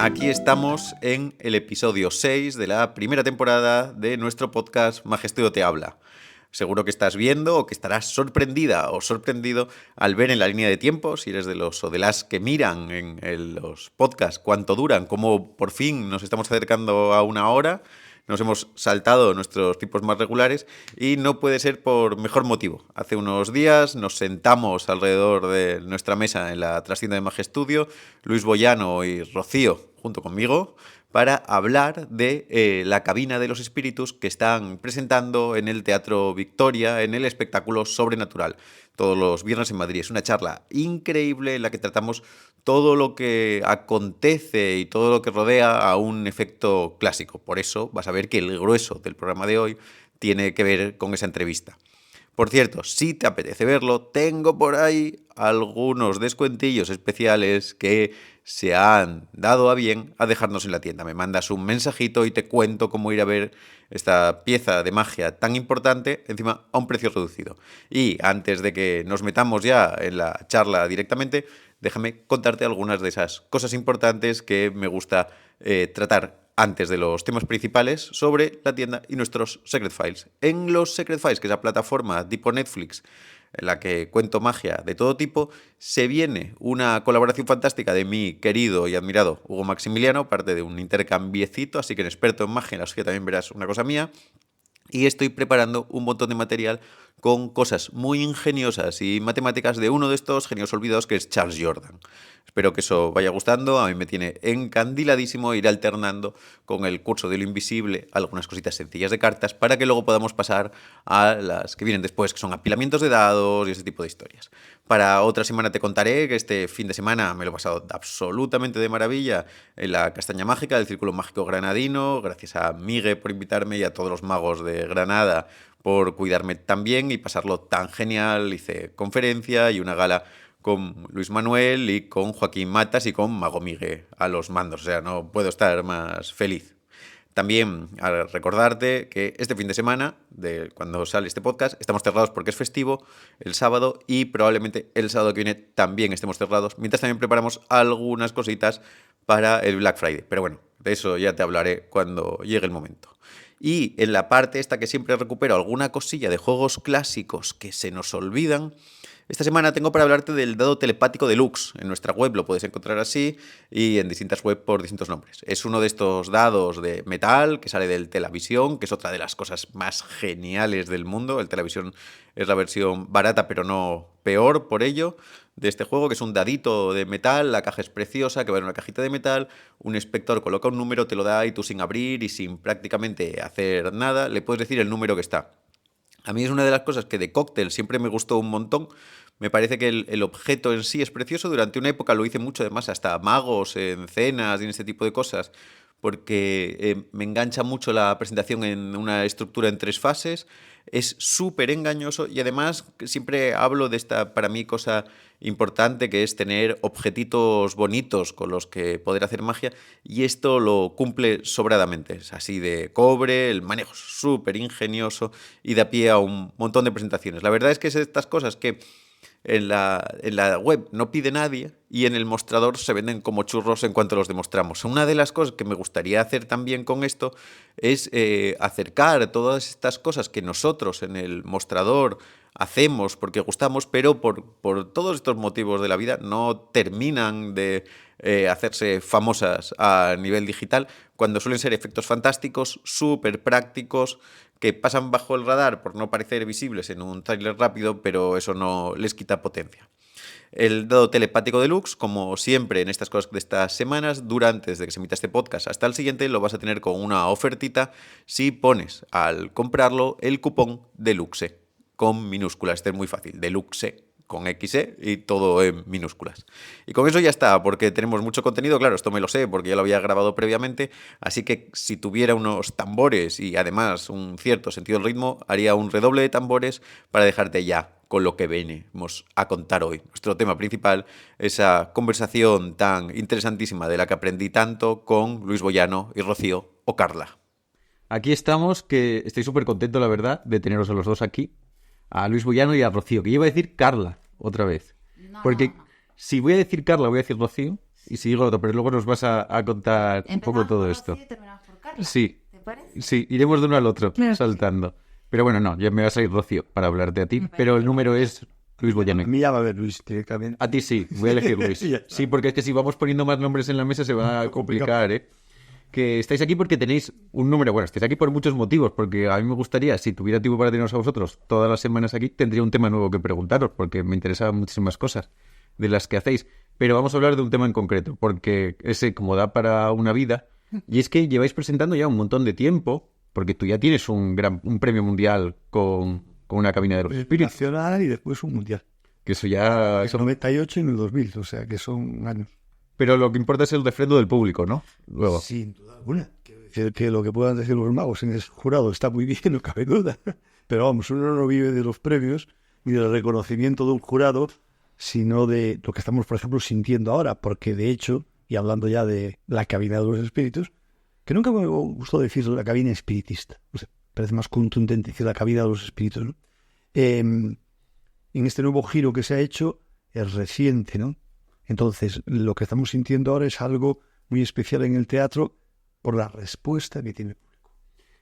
Aquí estamos en el episodio 6 de la primera temporada de nuestro podcast Magestudio te habla. Seguro que estás viendo o que estarás sorprendida o sorprendido al ver en la línea de tiempo, si eres de los o de las que miran en los podcasts cuánto duran, cómo por fin nos estamos acercando a una hora. Nos hemos saltado nuestros tipos más regulares y no puede ser por mejor motivo. Hace unos días nos sentamos alrededor de nuestra mesa en la trastienda de Magestudio, Luis Boyano y Rocío, junto conmigo, para hablar de La cabina de los espíritus que están presentando en el Teatro Victoria en el espectáculo Sobrenatural, todos los viernes en Madrid. Es una charla increíble en la que tratamos todo lo que acontece y todo lo que rodea a un efecto clásico. Por eso vas a ver que el grueso del programa de hoy tiene que ver con esa entrevista. Por cierto, si te apetece verlo, tengo por ahí algunos descuentillos especiales que se han dado a bien a dejarnos en la tienda. Me mandas un mensajito y te cuento cómo ir a ver esta pieza de magia tan importante, encima a un precio reducido. Y antes de que nos metamos ya en la charla directamente, déjame contarte algunas de esas cosas importantes que me gusta tratar antes de los temas principales sobre la tienda y nuestros Secret Files. En los Secret Files, que es la plataforma tipo Netflix, en la que cuento magia de todo tipo, se viene una colaboración fantástica de mi querido y admirado Hugo Maximiliano, parte de un intercambiecito, así que en experto en magia, en la que también verás una cosa mía. Y estoy preparando un montón de material con cosas muy ingeniosas y matemáticas de uno de estos genios olvidados que es Charles Jordan. Espero que eso vaya gustando. A mí me tiene encandiladísimo ir alternando con el curso de lo invisible algunas cositas sencillas de cartas para que luego podamos pasar a las que vienen después, que son apilamientos de dados y ese tipo de historias. Para otra semana te contaré que este fin de semana me lo he pasado absolutamente de maravilla en la Castaña Mágica del Círculo Mágico Granadino. Gracias a Migue por invitarme y a todos los magos de Granada por cuidarme tan bien y pasarlo tan genial. Hice conferencia y una gala con Luis Manuel y con Joaquín Matas y con Mago Migue a los mandos. O sea, no puedo estar más feliz. También a recordarte que este fin de semana, cuando sale este podcast, estamos cerrados porque es festivo el sábado y probablemente el sábado que viene también estemos cerrados, mientras también preparamos algunas cositas para el Black Friday. Pero bueno, de eso ya te hablaré cuando llegue el momento. Y en la parte esta que siempre recupero alguna cosilla de juegos clásicos que se nos olvidan, esta semana tengo para hablarte del dado telepático deluxe. En nuestra web lo puedes encontrar así y en distintas webs por distintos nombres. Es uno de estos dados de metal que sale del Telavisión, que es otra de las cosas más geniales del mundo. El Telavisión es la versión barata, pero no peor por ello, de este juego, que es un dadito de metal. La caja es preciosa, que va en una cajita de metal. Un inspector coloca un número, te lo da y tú sin abrir y sin prácticamente hacer nada, le puedes decir el número que está. A mí es una de las cosas que de cóctel siempre me gustó un montón. Me parece que el objeto en sí es precioso. Durante una época lo hice mucho, además, hasta magos, en cenas y en este tipo de cosas, porque me engancha mucho la presentación en una estructura en 3 fases. Es súper engañoso y además siempre hablo de esta, para mí, cosa importante, que es tener objetitos bonitos con los que poder hacer magia, y esto lo cumple sobradamente. Es así de cobre, el manejo es súper ingenioso y da pie a un montón de presentaciones. La verdad es que es de estas cosas que en la web no pide nadie y en el mostrador se venden como churros en cuanto los demostramos. Una de las cosas que me gustaría hacer también con esto es acercar todas estas cosas que nosotros en el mostrador hacemos porque gustamos, pero por todos estos motivos de la vida no terminan de hacerse famosas a nivel digital, cuando suelen ser efectos fantásticos, súper prácticos, que pasan bajo el radar por no parecer visibles en un tráiler rápido, pero eso no les quita potencia. El dado telepático deluxe, como siempre en estas cosas de estas semanas, dura antes de que se emita este podcast hasta el siguiente, lo vas a tener con una ofertita si pones al comprarlo el cupón DELUXE, con minúsculas. Este es muy fácil, DELUXE, con XE y todo en minúsculas. Y con eso ya está, porque tenemos mucho contenido. Claro, esto me lo sé porque ya lo había grabado previamente, así que si tuviera unos tambores y además un cierto sentido del ritmo, haría un redoble de tambores para dejarte ya con lo que venimos a contar hoy. Nuestro tema principal, esa conversación tan interesantísima de la que aprendí tanto con Luis Boyano y Rocío o Carla. Aquí estamos, que estoy súper contento, la verdad, de teneros a los dos aquí, a Luis Boyano y a Rocío, que yo iba a decir Carla otra vez. No, Porque no. si voy a decir Carla, voy a decir Rocío, y sigo lo otro, pero luego nos vas a contar un poco todo esto. Sí, ¿Te parece? sí, iremos de uno al otro, Claro. saltando. Pero bueno, no, ya me va a salir Rocío para hablarte a ti, pero el número es Luis A Boyanek. mí ya va a ver Luis directamente. A ti sí, voy a elegir Luis. Ya está. Sí, porque es que si vamos poniendo más nombres en la mesa se va a complicar, ¿eh? Que estáis aquí porque tenéis un número, bueno, estáis aquí por muchos motivos, porque a mí me gustaría, si tuviera tiempo para teneros a vosotros todas las semanas aquí, tendría un tema nuevo que preguntaros, porque me interesaban muchísimas cosas de las que hacéis. Pero vamos a hablar de un tema en concreto, porque ese como da para una vida, y es que lleváis presentando ya un montón de tiempo, porque tú ya tienes un premio mundial con una cabina de los espíritus, Nacional y después un mundial. que eso ya... En el 98 y en el 2000, o sea que son años. Pero lo que importa es el refrendo del público, ¿no? Luego. Sin duda alguna. Quiero decir que lo que puedan decir los magos en el jurado está muy bien, no cabe duda. Pero vamos, uno no vive de los premios ni del reconocimiento de un jurado, sino de lo que estamos, por ejemplo, sintiendo ahora. Porque de hecho, y hablando ya de la cabina de los espíritus, que nunca me gustó decir la cabina espiritista. O sea, parece más contundente decir la cabina de los espíritus, ¿no? En este nuevo giro que se ha hecho, es reciente, ¿no? Entonces, lo que estamos sintiendo ahora es algo muy especial en el teatro por la respuesta que tiene el público.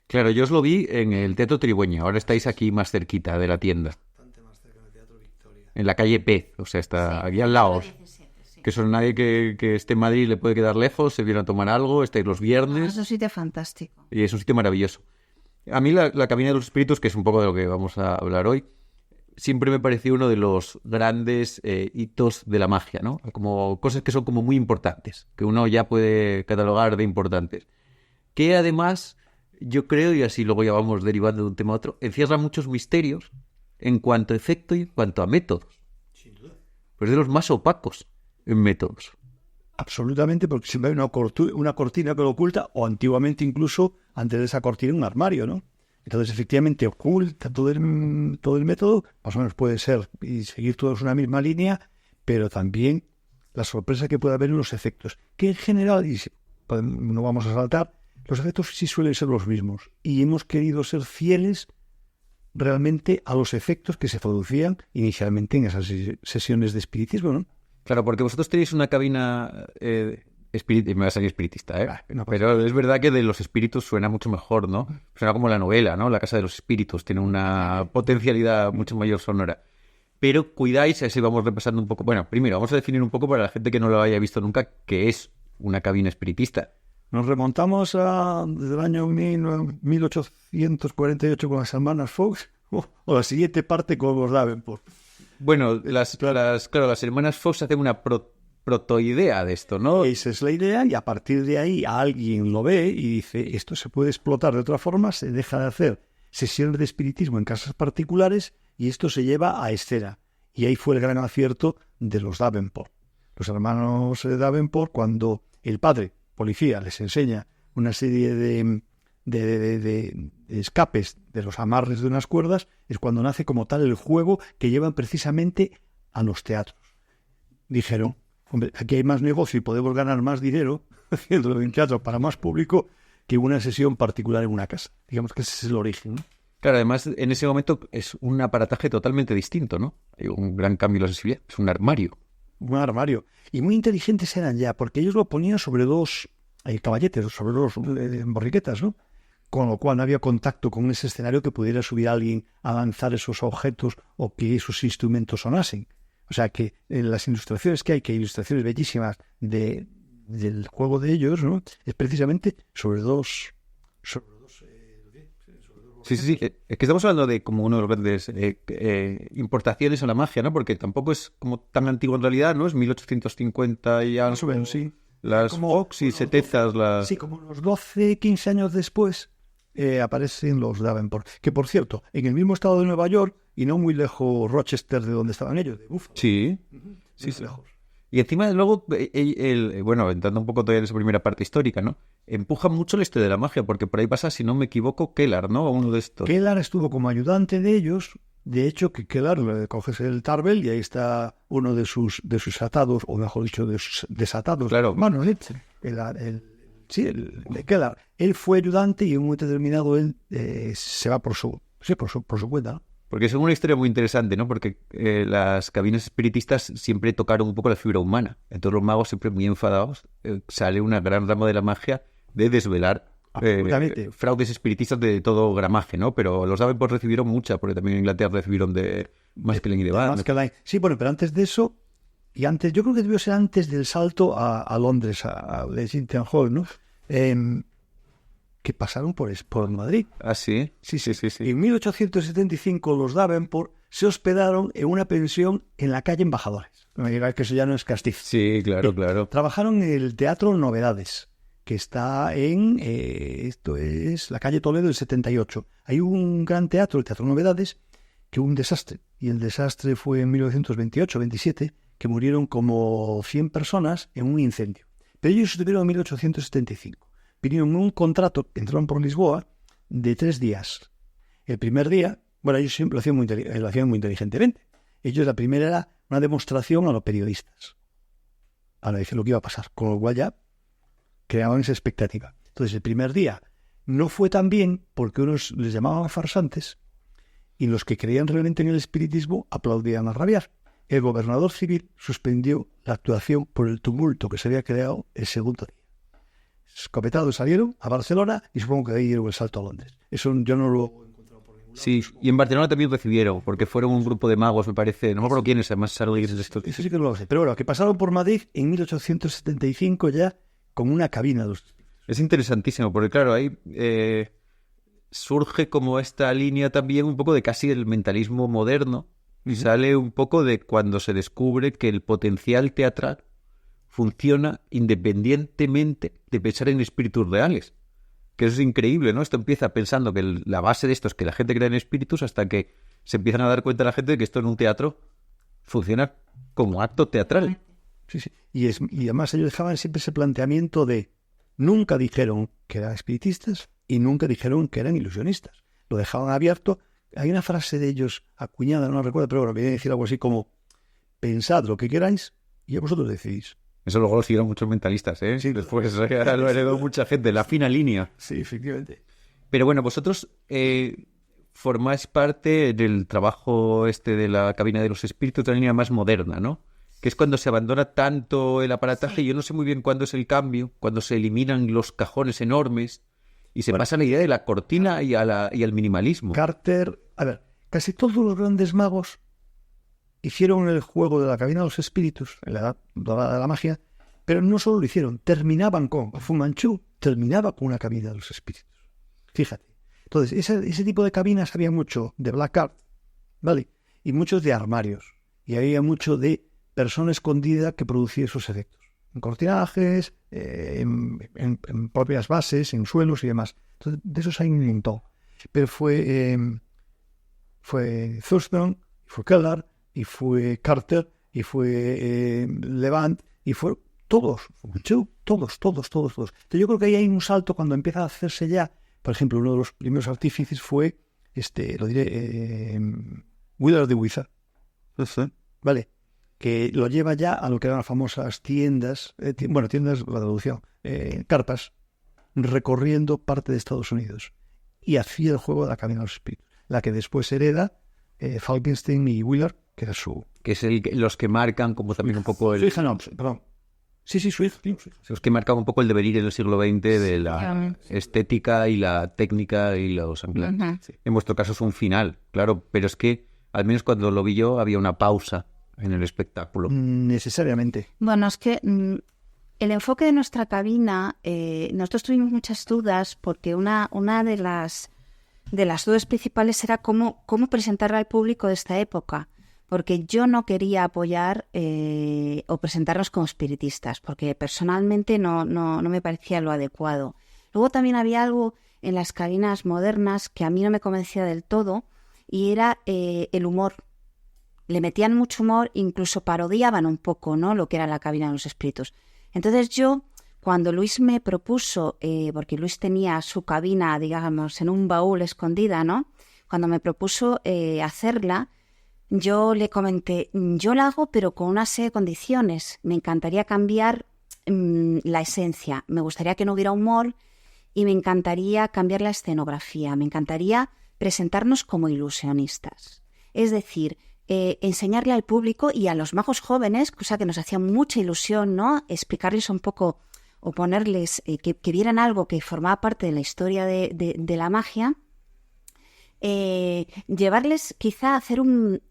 Claro, yo os lo vi en el Teatro Trigüeño. Ahora estáis aquí más cerquita de la tienda. Bastante más cerca del Teatro Victoria. En la calle P. O sea, está aquí al lado. 17, sí. Que eso nadie que esté en Madrid le puede quedar lejos. Se viene a tomar algo. Estáis los Es viernes. un sitio fantástico. Y es un sitio maravilloso. A mí la cabina de los espíritus, que es un poco de lo que vamos a hablar hoy, siempre me pareció uno de los grandes hitos de la magia, ¿no? Como cosas que son como muy importantes, que uno ya puede catalogar de importantes. Que además, yo creo, y así luego ya vamos derivando de un tema a otro, encierra muchos misterios en cuanto a efecto y en cuanto a métodos. Sin duda. Pues de los más opacos en métodos. Absolutamente, porque siempre hay una cortina que lo oculta, o antiguamente incluso, antes de esa cortina, un armario, ¿no? Entonces, efectivamente, oculta todo el método, más o menos puede ser, y seguir todos una misma línea, pero también la sorpresa que puede haber en los efectos, que en general, y no vamos a saltar, los efectos sí suelen ser los mismos, y hemos querido ser fieles realmente a los efectos que se producían inicialmente en esas sesiones de espiritismo, ¿no? Claro, porque vosotros tenéis una cabina me va a salir espiritista, ¿eh? No pasa Pero es verdad que de los espíritus suena mucho mejor, ¿no? Suena como la novela, ¿no? La Casa de los Espíritus tiene una potencialidad mucho mayor sonora. Pero cuidáis, así vamos repasando un poco. Bueno, primero vamos a definir un poco para la gente que no lo haya visto nunca qué es una cabina espiritista. Nos remontamos desde el año 1848 con las hermanas Fox, o la siguiente parte con los Davenport. Bueno, las hermanas Fox hacen una protoidea de esto, ¿no? Esa es la idea, y a partir de ahí alguien lo ve y dice, esto se puede explotar de otra forma, se deja de hacer sesiones de espiritismo en casas particulares y esto se lleva a escena. Y ahí fue el gran acierto de los Davenport. Los hermanos Davenport, cuando el padre, policía, les enseña una serie de escapes de los amarres de unas cuerdas, es cuando nace como tal el juego que llevan precisamente a los teatros. Dijeron, hombre, aquí hay más negocio y podemos ganar más dinero haciéndolo en teatro para más público que una sesión particular en una casa. Digamos que ese es el origen, ¿no? Claro, además en ese momento es un aparataje totalmente distinto, ¿no? Hay un gran cambio en la sensibilidad. Es un armario. Un armario. Y muy inteligentes eran ya, porque ellos lo ponían sobre dos caballetes, sobre dos borriquetas, ¿no? Con lo cual no había contacto con ese escenario que pudiera subir a alguien a lanzar esos objetos o que esos instrumentos sonasen. O sea que en las ilustraciones que hay ilustraciones bellísimas del juego de ellos, ¿no? Es precisamente sobre dos Sí. Es que estamos hablando de como uno de los grandes importaciones a la magia, ¿no? Porque tampoco es como tan antiguo en realidad, ¿no? Es 1850 y ya. más o menos, sí. Las Como Fox y Setezas, las... Sí, como unos 12, 15 años después aparecen los Davenport. Que, por cierto, en el mismo estado de Nueva York y no muy lejos Rochester de donde estaban ellos, de Buffalo. Sí. Muy lejos. Y encima luego, bueno, entrando un poco todavía en esa primera parte histórica, ¿no? Empuja mucho el este de la magia, porque por ahí pasa, si no me equivoco, Kellar, ¿no? Uno de estos. Kellar estuvo como ayudante de ellos. De hecho, que Kellar le coges el Tarbell y ahí está uno de sus atados, o mejor dicho, de sus desatados. Claro. Hermanos, el de Kellar. Él fue ayudante y en un momento determinado él se va por su cuenta, ¿no? Porque es una historia muy interesante, ¿no? Porque las cabinas espiritistas siempre tocaron un poco la fibra humana. Entonces los magos siempre muy enfadados. Sale una gran rama de la magia de desvelar fraudes espiritistas de todo gramaje, ¿no? Pero los Davenport recibieron mucha, porque también en Inglaterra recibieron de Maskelyne y de Van. Sí, bueno, pero antes de eso, y antes, yo creo que debió ser antes del salto a Londres, a Lexington Hall, ¿no? Que pasaron por Madrid. ¿Ah, sí? Sí. En 1875 los Davenport se hospedaron en una pensión en la calle Embajadores. No me digáis que eso ya no es castizo. Sí, claro. Trabajaron en el Teatro Novedades, que está en, esto es la calle Toledo del 78. Hay un gran teatro, el Teatro Novedades, que hubo un desastre. Y el desastre fue en 1928-27, que murieron como 100 personas en un incendio. Pero ellos estuvieron en 1875. Vinieron en un contrato, entraron por Lisboa, de 3 días. El primer día, bueno, ellos siempre lo hacían muy inteligentemente. Ellos, la primera era una demostración a los periodistas, para decir lo que iba a pasar, con lo cual ya creaban esa expectativa. Entonces, el primer día no fue tan bien porque unos les llamaban farsantes y los que creían realmente en el espiritismo aplaudían a rabiar. El gobernador civil suspendió la actuación por el tumulto que se había creado el segundo día. Escopetados salieron a Barcelona y supongo que de ahí dieron el salto a Londres. Eso yo no lo he encontrado por ningún lado. Sí, y en Barcelona también recibieron, porque fueron un grupo de magos, me parece. No me acuerdo quiénes, además salieron de esto. Eso sí que no lo sé. Pero bueno, que pasaron por Madrid en 1875 ya con una cabina de los espíritus. Es interesantísimo, porque claro, ahí surge como esta línea también un poco de casi el mentalismo moderno, y sale un poco de cuando se descubre que el potencial teatral funciona independientemente de pensar en espíritus reales. Que eso es increíble, ¿no? Esto empieza pensando que la base de esto es que la gente cree en espíritus, hasta que se empiezan a dar cuenta la gente de que esto en un teatro funciona como acto teatral. Sí. Y además ellos dejaban siempre ese planteamiento de nunca dijeron que eran espiritistas y nunca dijeron que eran ilusionistas. Lo dejaban abierto. Hay una frase de ellos acuñada, no recuerdo, pero bueno, viene a decir algo así como: pensad lo que queráis y a vosotros decidís. Eso luego lo siguieron muchos mentalistas, ¿eh? Sí, después lo heredó mucha gente, la fina línea. Sí, efectivamente. Pero bueno, vosotros formáis parte del trabajo de la cabina de los espíritus de la línea más moderna, ¿no? Que es cuando se abandona tanto el aparataje. Yo no sé muy bien cuándo es el cambio, cuando se eliminan los cajones enormes y se pasa a la idea de la cortina y al minimalismo. Carter, a ver, casi todos los grandes magos hicieron el juego de la cabina de los espíritus, en la edad dorada de la magia, pero no solo lo hicieron, terminaban con Fu Manchu, terminaba con una cabina de los espíritus. Fíjate. Entonces, ese tipo de cabinas había mucho de black art, ¿vale? Y muchos de armarios. Y había mucho de persona escondida que producía esos efectos. En cortinajes, en propias bases, en suelos y demás. Entonces, de esos hay un montón. Pero fue Thurston, fue Keller, y fue Carter, y fue Levant, y fue todos. Entonces yo creo que ahí hay un salto cuando empieza a hacerse ya. Por ejemplo, uno de los primeros artífices fue, Willard the Wizard. ¿Vale? Que lo lleva ya a lo que eran las famosas tiendas, tiendas, la traducción, carpas, recorriendo parte de Estados Unidos. Y hacía el juego de la cabina de los espíritus, la que después hereda Falkenstein y Willard, que era su... Que es los que marcan como también un poco el... Su hija, no, perdón. Sí, su hija. Los que marcan un poco el devenir en el siglo XX de la estética y la técnica y los anclajes. Uh-huh. Sí. En vuestro caso es un final, claro, pero es que al menos cuando lo vi yo había una pausa en el espectáculo. Necesariamente. Bueno, es que el enfoque de nuestra cabina, nosotros tuvimos muchas dudas porque una de las dudas principales era cómo presentarla al público de esta época. Porque yo no quería apoyar o presentarnos como espiritistas, porque personalmente no me parecía lo adecuado. Luego también había algo en las cabinas modernas que a mí no me convencía del todo, y era el humor. Le metían mucho humor, incluso parodiaban un poco, ¿no?, lo que era la cabina de los espíritus. Entonces yo, cuando Luis me propuso, porque Luis tenía su cabina, digamos, en un baúl escondida, ¿no?, cuando me propuso hacerla, yo le comenté, yo la hago pero con una serie de condiciones. Me encantaría cambiar la esencia, me gustaría que no hubiera humor y me encantaría cambiar la escenografía, me encantaría presentarnos como ilusionistas. Es decir, enseñarle al público y a los magos jóvenes, cosa que nos hacía mucha ilusión, ¿no? Explicarles un poco o ponerles que vieran algo que formaba parte de la historia de la magia. Llevarles quizá a hacer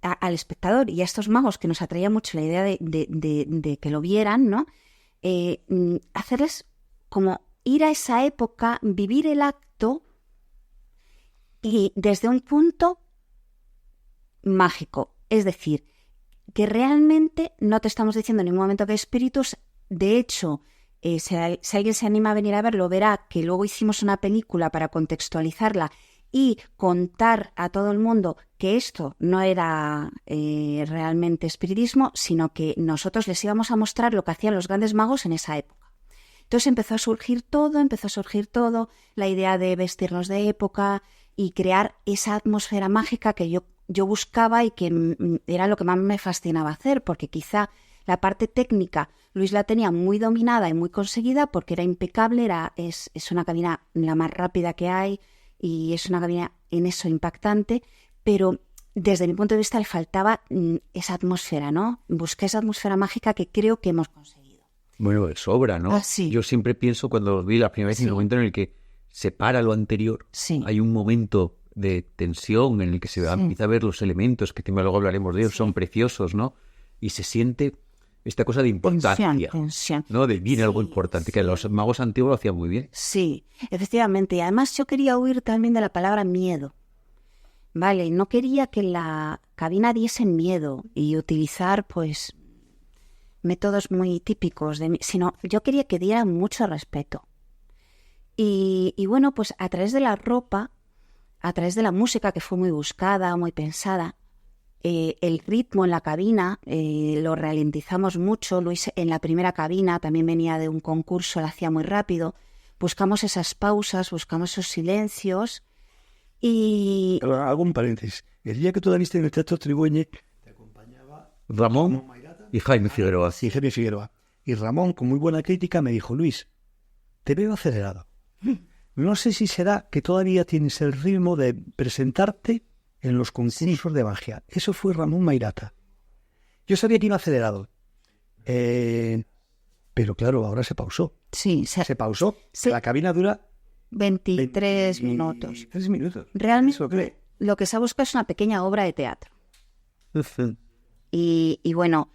al espectador y a estos magos que nos atraía mucho la idea de que lo vieran, ¿no? Hacerles como ir a esa época, vivir el acto y desde un punto mágico, es decir, que realmente no te estamos diciendo en ningún momento que hay espíritus. De hecho, si alguien se anima a venir a verlo, verá que luego hicimos una película para contextualizarla y contar a todo el mundo que esto no era realmente espiritismo, sino que nosotros les íbamos a mostrar lo que hacían los grandes magos en esa época. Entonces empezó a surgir todo, la idea de vestirnos de época y crear esa atmósfera mágica que yo buscaba y que era lo que más me fascinaba hacer, porque quizá la parte técnica Luis la tenía muy dominada y muy conseguida porque era impecable, es una cabina la más rápida que hay, y es una cabina en eso impactante, pero desde mi punto de vista le faltaba esa atmósfera, ¿no? Busqué esa atmósfera mágica que creo que hemos conseguido. Bueno, de sobra, ¿no? Sí. Yo siempre pienso cuando lo vi la primera vez, en el momento en el que se para lo anterior, hay un momento de tensión en el que se empieza a ver los elementos, que luego hablaremos de ellos, son preciosos, ¿no? Y se siente esta cosa de importancia, tensión. ¿no? De viene algo importante, que los magos antiguos lo hacían muy bien. Sí, efectivamente. Y además yo quería huir también de la palabra miedo. Vale, no quería que la cabina diese miedo y utilizar, pues, métodos muy típicos, sino yo quería que diera mucho respeto. Y bueno, pues a través de la ropa, a través de la música que fue muy buscada, muy pensada, el ritmo en la cabina lo ralentizamos mucho. Luis en la primera cabina también venía de un concurso, lo hacía muy rápido. Buscamos esas pausas, buscamos esos silencios y... Hago un paréntesis. El día que tú la viste en el Teatro Trigüeñe te acompañaba Ramón y Jaime Figueroa. Sí, Jaime Figueroa. Y Ramón, con muy buena crítica, me dijo: Luis, te veo acelerado. No sé si será que todavía tienes el ritmo de presentarte en los concursos de magia. Eso fue Ramón Mairata. Yo sabía que iba acelerado. Pero claro, ahora se pausó. Sí, se pausó. Sí. La cabina dura 23 minutos. 23 minutos. Realmente lo que se busca es una pequeña obra de teatro. Y bueno,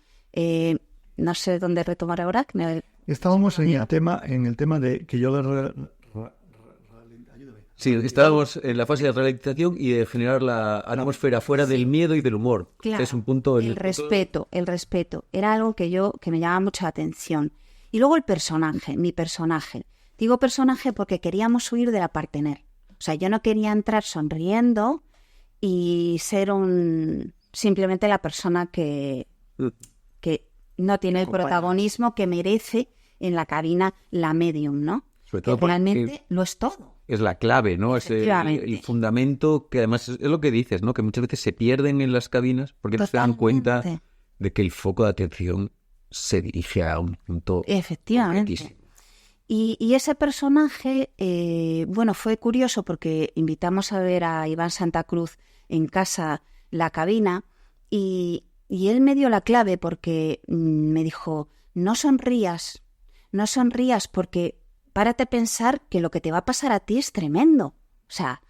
no sé dónde retomar ahora. Estábamos en el tema de que yo Sí, estábamos en la fase de ralentización y de generar la atmósfera fuera del miedo y del humor. Claro, es un punto... el respeto. Era algo que me llamaba mucho la atención. Y luego mi personaje. Digo personaje porque queríamos huir de la partener. O sea, yo no quería entrar sonriendo y ser simplemente la persona que no tiene el protagonismo que merece en la cabina la medium, ¿no? Sobre todo que realmente lo es todo. Es la clave, ¿no? Es el fundamento que además es lo que dices, ¿no? Que muchas veces se pierden en las cabinas porque no se dan cuenta de que el foco de atención se dirige a un punto. Efectivamente. Y ese personaje, bueno, fue curioso porque invitamos a ver a Iván Santa Cruz en casa la cabina y él me dio la clave porque me dijo: no sonrías porque párate a pensar que lo que te va a pasar a ti es tremendo. O sea,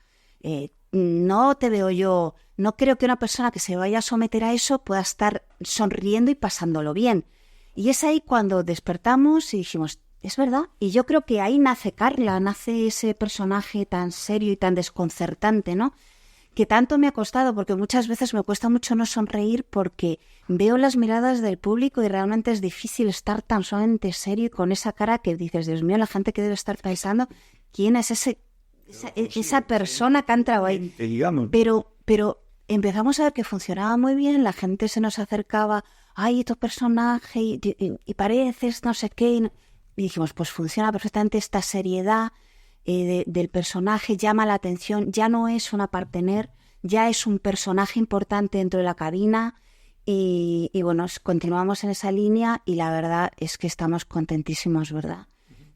no te veo yo, no creo que una persona que se vaya a someter a eso pueda estar sonriendo y pasándolo bien. Y es ahí cuando despertamos y dijimos: es verdad. Y yo creo que ahí nace Carla, nace ese personaje tan serio y tan desconcertante, ¿no? Que tanto me ha costado, porque muchas veces me cuesta mucho no sonreír porque veo las miradas del público y realmente es difícil estar tan solamente serio y con esa cara que dices: Dios mío, la gente que debe estar pensando, ¿quién es esa persona que ha entrado ahí? Pero empezamos a ver que funcionaba muy bien, la gente se nos acercaba: ay, tu personaje, y pareces no sé qué. Y dijimos: pues funciona perfectamente esta seriedad del personaje, llama la atención, ya no es una partener, ya es un personaje importante dentro de la cabina y bueno, continuamos en esa línea y la verdad es que estamos contentísimos, ¿verdad?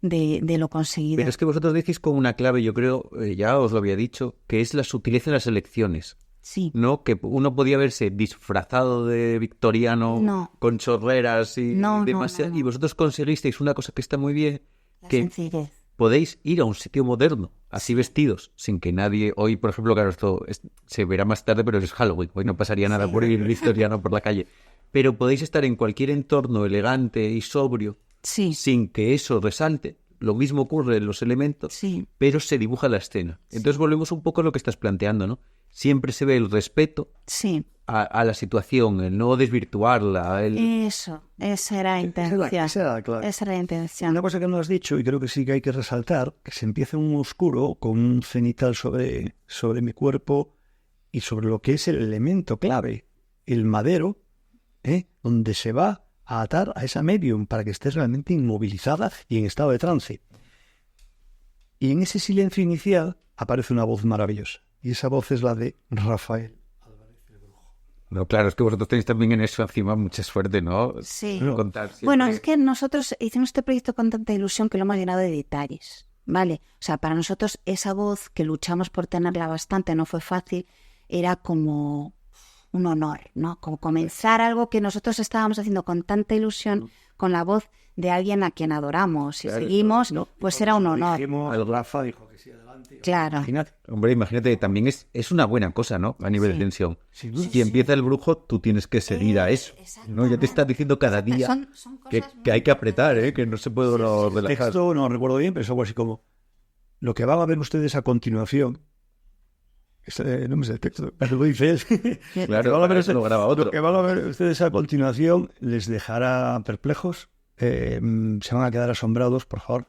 de lo conseguido. Pero es que vosotros decís con una clave, yo creo, ya os lo había dicho, que es la sutileza en las elecciones. Sí. ¿No? Que uno podía verse disfrazado de victoriano con chorreras y demasiado. Y vosotros conseguisteis una cosa que está muy bien, La que sencillez. podéis ir a un sitio moderno, así vestidos, sin que nadie... Hoy, por ejemplo, claro, esto se verá más tarde, pero es Halloween. Hoy no pasaría nada por ir victoriano por la calle. Pero podéis estar en cualquier entorno elegante y sobrio, sin que eso resalte. Lo mismo ocurre en los elementos, pero se dibuja la escena. Entonces volvemos un poco a lo que estás planteando, ¿no? Siempre se ve el respeto a la situación, el no desvirtuarla. Esa era la intención. Esa era la intención. Una cosa que no has dicho, y creo que sí que hay que resaltar, que se empieza en un oscuro con un cenital sobre mi cuerpo y sobre lo que es el elemento clave, el madero, donde se va a atar a esa medium para que esté realmente inmovilizada y en estado de trance. Y en ese silencio inicial aparece una voz maravillosa. Y esa voz es la de Rafael. No, claro, es que vosotros tenéis también en eso encima mucha suerte, ¿no? Sí. Contar siempre. Bueno, es que nosotros hicimos este proyecto con tanta ilusión que lo hemos llenado de detalles, ¿vale? O sea, para nosotros esa voz, que luchamos por tenerla bastante, no fue fácil, era como un honor, ¿no? Como comenzar algo que nosotros estábamos haciendo con tanta ilusión, con la voz de alguien a quien adoramos y seguimos, pues era un honor. El Rafa dijo que sí, adelante. Claro. Imagínate. Hombre, imagínate, también es una buena cosa, ¿no? A nivel de tensión. Si empieza el brujo, tú tienes que seguir a eso, ¿no? Ya te estás diciendo cada día Son que hay que apretar, ¿eh? Que no se puede uno El relajar. texto no recuerdo bien, pero es algo así como: lo que van a ver ustedes a continuación. No me sé el texto, pero lo dice él. Claro, eso lo graba otro. Lo que van a ver ustedes a continuación les dejará perplejos. Se van a quedar asombrados, por favor.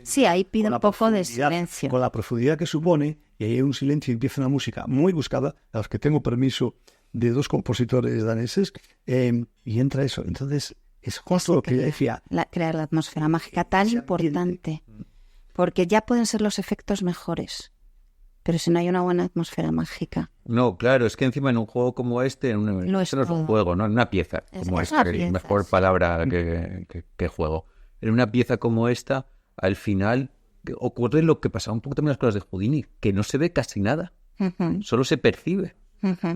Sí, ahí pide Con un la poco de profundidad, silencio. Con la profundidad que supone, y ahí hay un silencio y empieza una música muy buscada, a los que tengo permiso de 2 compositores daneses, y entra eso. Entonces, es justo lo que yo decía. Crear la atmósfera mágica tan importante, porque ya pueden ser los efectos mejores, pero si no hay una buena atmósfera mágica. No, claro, es que encima en un juego como este, esto no es un juego, ¿no? En una pieza como esta, que es mejor palabra que juego. En una pieza como esta, al final ocurre lo que pasaba un poco también en las cosas de Houdini, que no se ve casi nada, solo se percibe.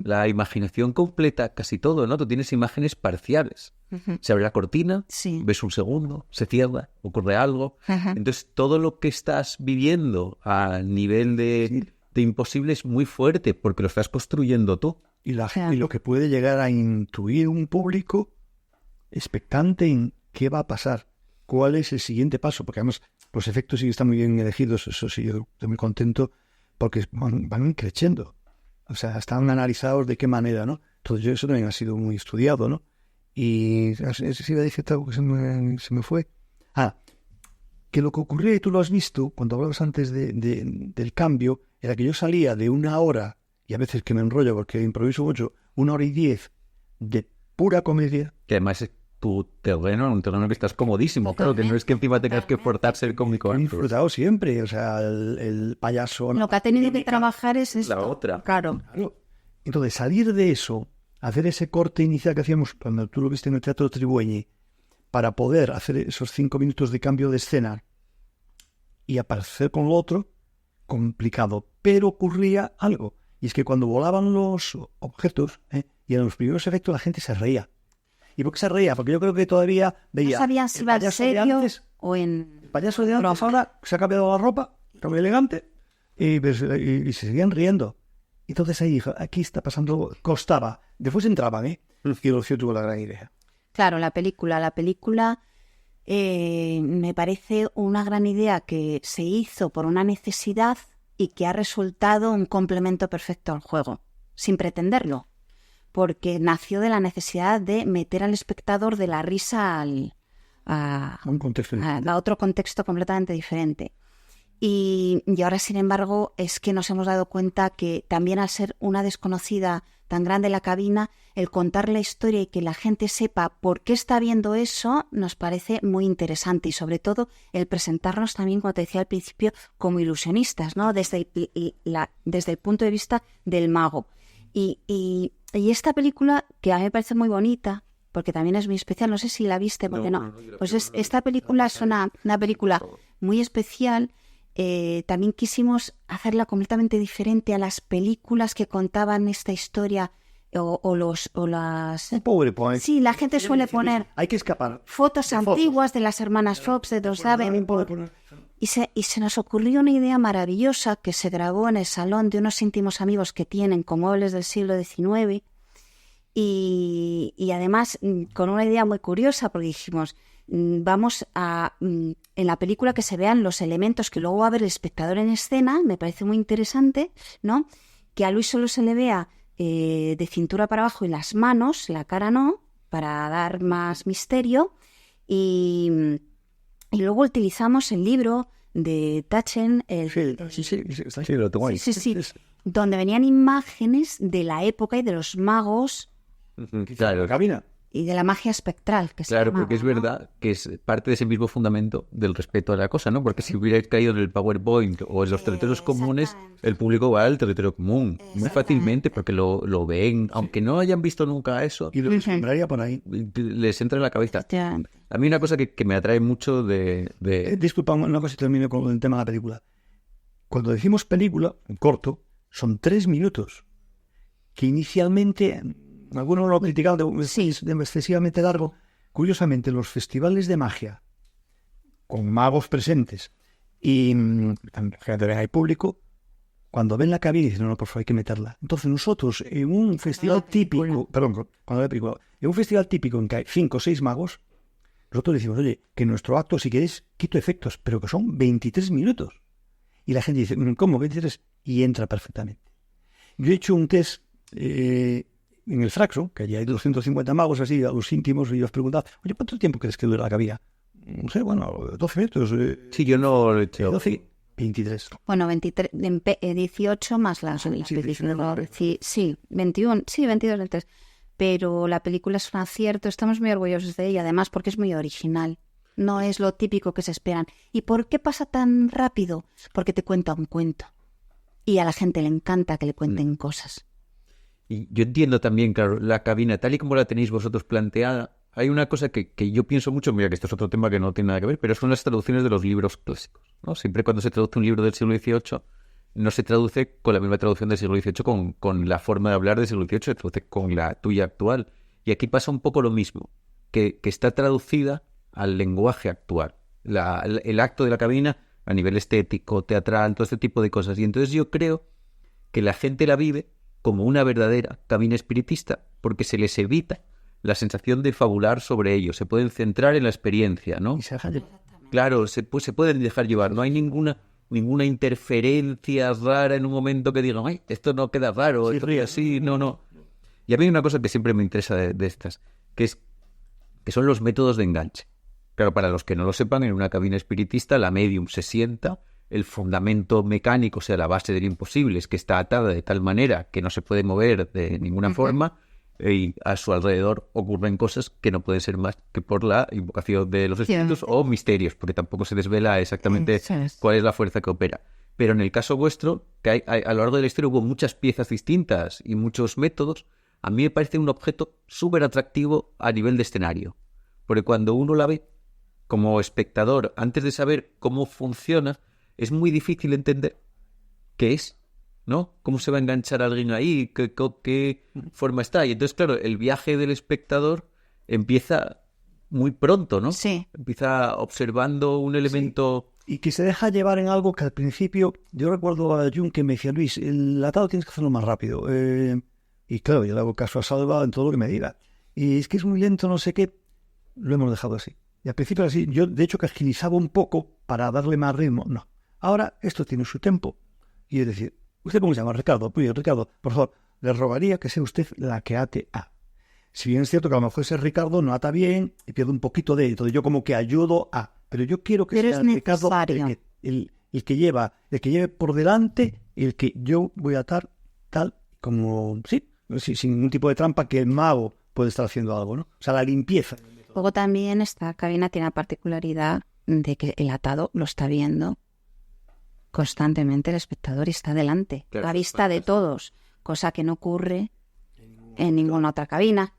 La imaginación completa casi todo, ¿no? Tú tienes imágenes parciales. Se abre la cortina, ves un segundo, se cierra, ocurre algo. Entonces, todo lo que estás viviendo a nivel de imposible es muy fuerte, porque lo estás construyendo tú. Y lo que puede llegar a intuir un público expectante en qué va a pasar, cuál es el siguiente paso, porque además los efectos sí están muy bien elegidos, eso sí, yo estoy muy contento, porque van creciendo. O sea, están analizados de qué manera, ¿no? Entonces eso también ha sido muy estudiado, ¿no? Y si iba a decir algo que se me fue. Que lo que ocurría, y tú lo has visto, cuando hablabas antes del cambio, era que yo salía de 1 hora, y a veces que me enrollo porque improviso mucho, 1 hora y 10 de pura comedia. Que además es tu terreno, un terreno que estás comodísimo, claro, que no es que encima tengas que forzarse el cómico. He disfrutado siempre, o sea, el payaso... Lo que ha tenido que trabajar es esto. La otra. Claro. Entonces, salir de eso, hacer ese corte inicial que hacíamos cuando tú lo viste en el Teatro Tribueñe, para poder hacer esos 5 minutos de cambio de escena y aparecer con lo otro, complicado. Pero ocurría algo, y es que cuando volaban los objetos y en los primeros efectos la gente se reía. ¿Y por qué se reía? Porque yo creo que todavía veía... No sabían si iba en serio o en... El payaso de antes ahora se ha cambiado la ropa, está muy elegante, y se seguían riendo. Entonces ahí dijo, aquí está pasando, costaba. Después entraban, y Rocío tuvo la gran idea. Claro, la película me parece una gran idea que se hizo por una necesidad y que ha resultado un complemento perfecto al juego, sin pretenderlo, porque nació de la necesidad de meter al espectador de la risa a otro contexto completamente diferente. Y ahora, sin embargo, es que nos hemos dado cuenta que también al ser una desconocida tan grande la cabina, el contar la historia y que la gente sepa por qué está viendo eso nos parece muy interesante, y sobre todo el presentarnos también, como te decía al principio, como ilusionistas, ¿no? Desde el punto de vista del mago. Y esta película, que a mí me parece muy bonita, porque también es muy especial. No sé si la viste, porque no. Pues esta película es una película muy especial. También quisimos hacerla completamente diferente a las películas que contaban esta historia o las... Un PowerPoint. Sí, la gente suele poner Hay que escapar. fotos antiguas de las hermanas Fox, de los y se nos ocurrió una idea maravillosa que se grabó en el salón de unos íntimos amigos que tienen con muebles del siglo XIX y además con una idea muy curiosa porque dijimos, vamos a en la película que se vean los elementos que luego va a ver el espectador en escena, me parece muy interesante, ¿no? Que a Luis solo se le vea de cintura para abajo y las manos, la cara no, para dar más misterio y luego utilizamos el libro de Taschen, Sí, lo tengo ahí. sí, donde venían imágenes de la época y de los magos Claro, Cabina. y de la magia espectral. Que se claro, llamaba, porque es ¿no? verdad que es parte de ese mismo fundamento del respeto a la cosa, ¿no? Porque si hubierais caído en el PowerPoint o en los territorios comunes, el público va al territorio común muy fácilmente porque lo ven, aunque no hayan visto nunca eso, Y lo desmembraría por ahí. les entra en la cabeza. Efectivamente. A mí una cosa que me atrae mucho de... Disculpa, una cosa y termino con el tema de la película. Cuando decimos película, en corto, son 3 minutos. Que inicialmente, algunos lo criticaban de excesivamente largo. Curiosamente, los festivales de magia, con magos presentes y gente hay público, cuando ven la cabina dicen, no, por favor, hay que meterla. Entonces nosotros, en un festival típico, en un festival típico en que hay 5 o 6 magos, nosotros decimos, oye, que nuestro acto, si queréis, quito efectos, pero que son 23 minutos. Y la gente dice, ¿cómo 23? Y entra perfectamente. Yo he hecho un test en el Fraxo, que allí hay 250 magos así, a los íntimos, y os preguntaba, oye, ¿cuánto tiempo crees que dura la cabina? No sé, bueno, 12 minutos. Sí, yo no lo he hecho. 12, 23. Bueno, 23, 18 más las Sí, 19, sí, 21, sí, 22, 23. Pero la película es un acierto, estamos muy orgullosos de ella, además porque es muy original. No es lo típico que se esperan. ¿Y por qué pasa tan rápido? Porque te cuenta un cuento. Y a la gente le encanta que le cuenten cosas. Y yo entiendo también, claro, la cabina, tal y como la tenéis vosotros planteada, hay una cosa que yo pienso mucho, mira que esto es otro tema que no tiene nada que ver, pero son las traducciones de los libros clásicos, ¿no? Siempre cuando se traduce un libro del siglo XVIII, no se traduce con la misma traducción del siglo XVIII, con la forma de hablar del siglo XVIII, se traduce con la tuya actual. Y aquí pasa un poco lo mismo, que está traducida al lenguaje actual. El acto de la cabina a nivel estético, teatral, todo este tipo de cosas. Y entonces yo creo que la gente la vive como una verdadera cabina espiritista, porque se les evita la sensación de fabular sobre ello. Se pueden centrar en la experiencia, ¿no? Y se deja llevar. Claro, se pueden dejar llevar. No hay ninguna interferencia rara en un momento que digan, ay, esto no queda raro, Sí, esto ríe. queda así, no. Y a mí hay una cosa que siempre me interesa de estas, que son los métodos de enganche. Claro, para los que no lo sepan, en una cabina espiritista la medium se sienta, el fundamento mecánico, o sea, la base del imposible, es que está atada de tal manera que no se puede mover de ninguna forma, y a su alrededor ocurren cosas que no pueden ser más que por la invocación de los espíritus o misterios, porque tampoco se desvela exactamente cuál es la fuerza que opera. Pero en el caso vuestro, que a lo largo de la historia hubo muchas piezas distintas y muchos métodos, a mí me parece un objeto súper atractivo a nivel de escenario. Porque cuando uno la ve como espectador, antes de saber cómo funciona, es muy difícil entender qué es, ¿no? ¿Cómo se va a enganchar alguien ahí? ¿Qué forma está? Y entonces, claro, el viaje del espectador empieza muy pronto, ¿no? Sí. Empieza observando un elemento... Y que se deja llevar en algo que al principio, yo recuerdo a Jung que me decía, Luis, el atado tienes que hacerlo más rápido. Y claro, yo le hago caso a Salva en todo lo que me diga. Y es que es muy lento, no sé qué. Lo hemos dejado así. Y al principio así, yo de hecho que agilizaba un poco para darle más ritmo. No. Ahora esto tiene su tiempo. Y es decir, ¿usted cómo se llama? Ricardo. Pues Ricardo, por favor, le rogaría que sea usted la que ate a. Si bien es cierto que a lo mejor ese Ricardo no ata bien y pierde un poquito de... Entonces yo como que ayudo a... Pero yo quiero que Pero sea es Ricardo necesario. el que lleve por delante, el que yo voy a atar tal como... Sí, sin ningún tipo de trampa que el mago puede estar haciendo algo, ¿no? O sea, la limpieza. Luego también esta cabina tiene la particularidad de que el atado lo está viendo constantemente el espectador y está delante, Claro, a vista de todos, cosa que no ocurre en ninguna otra cabina.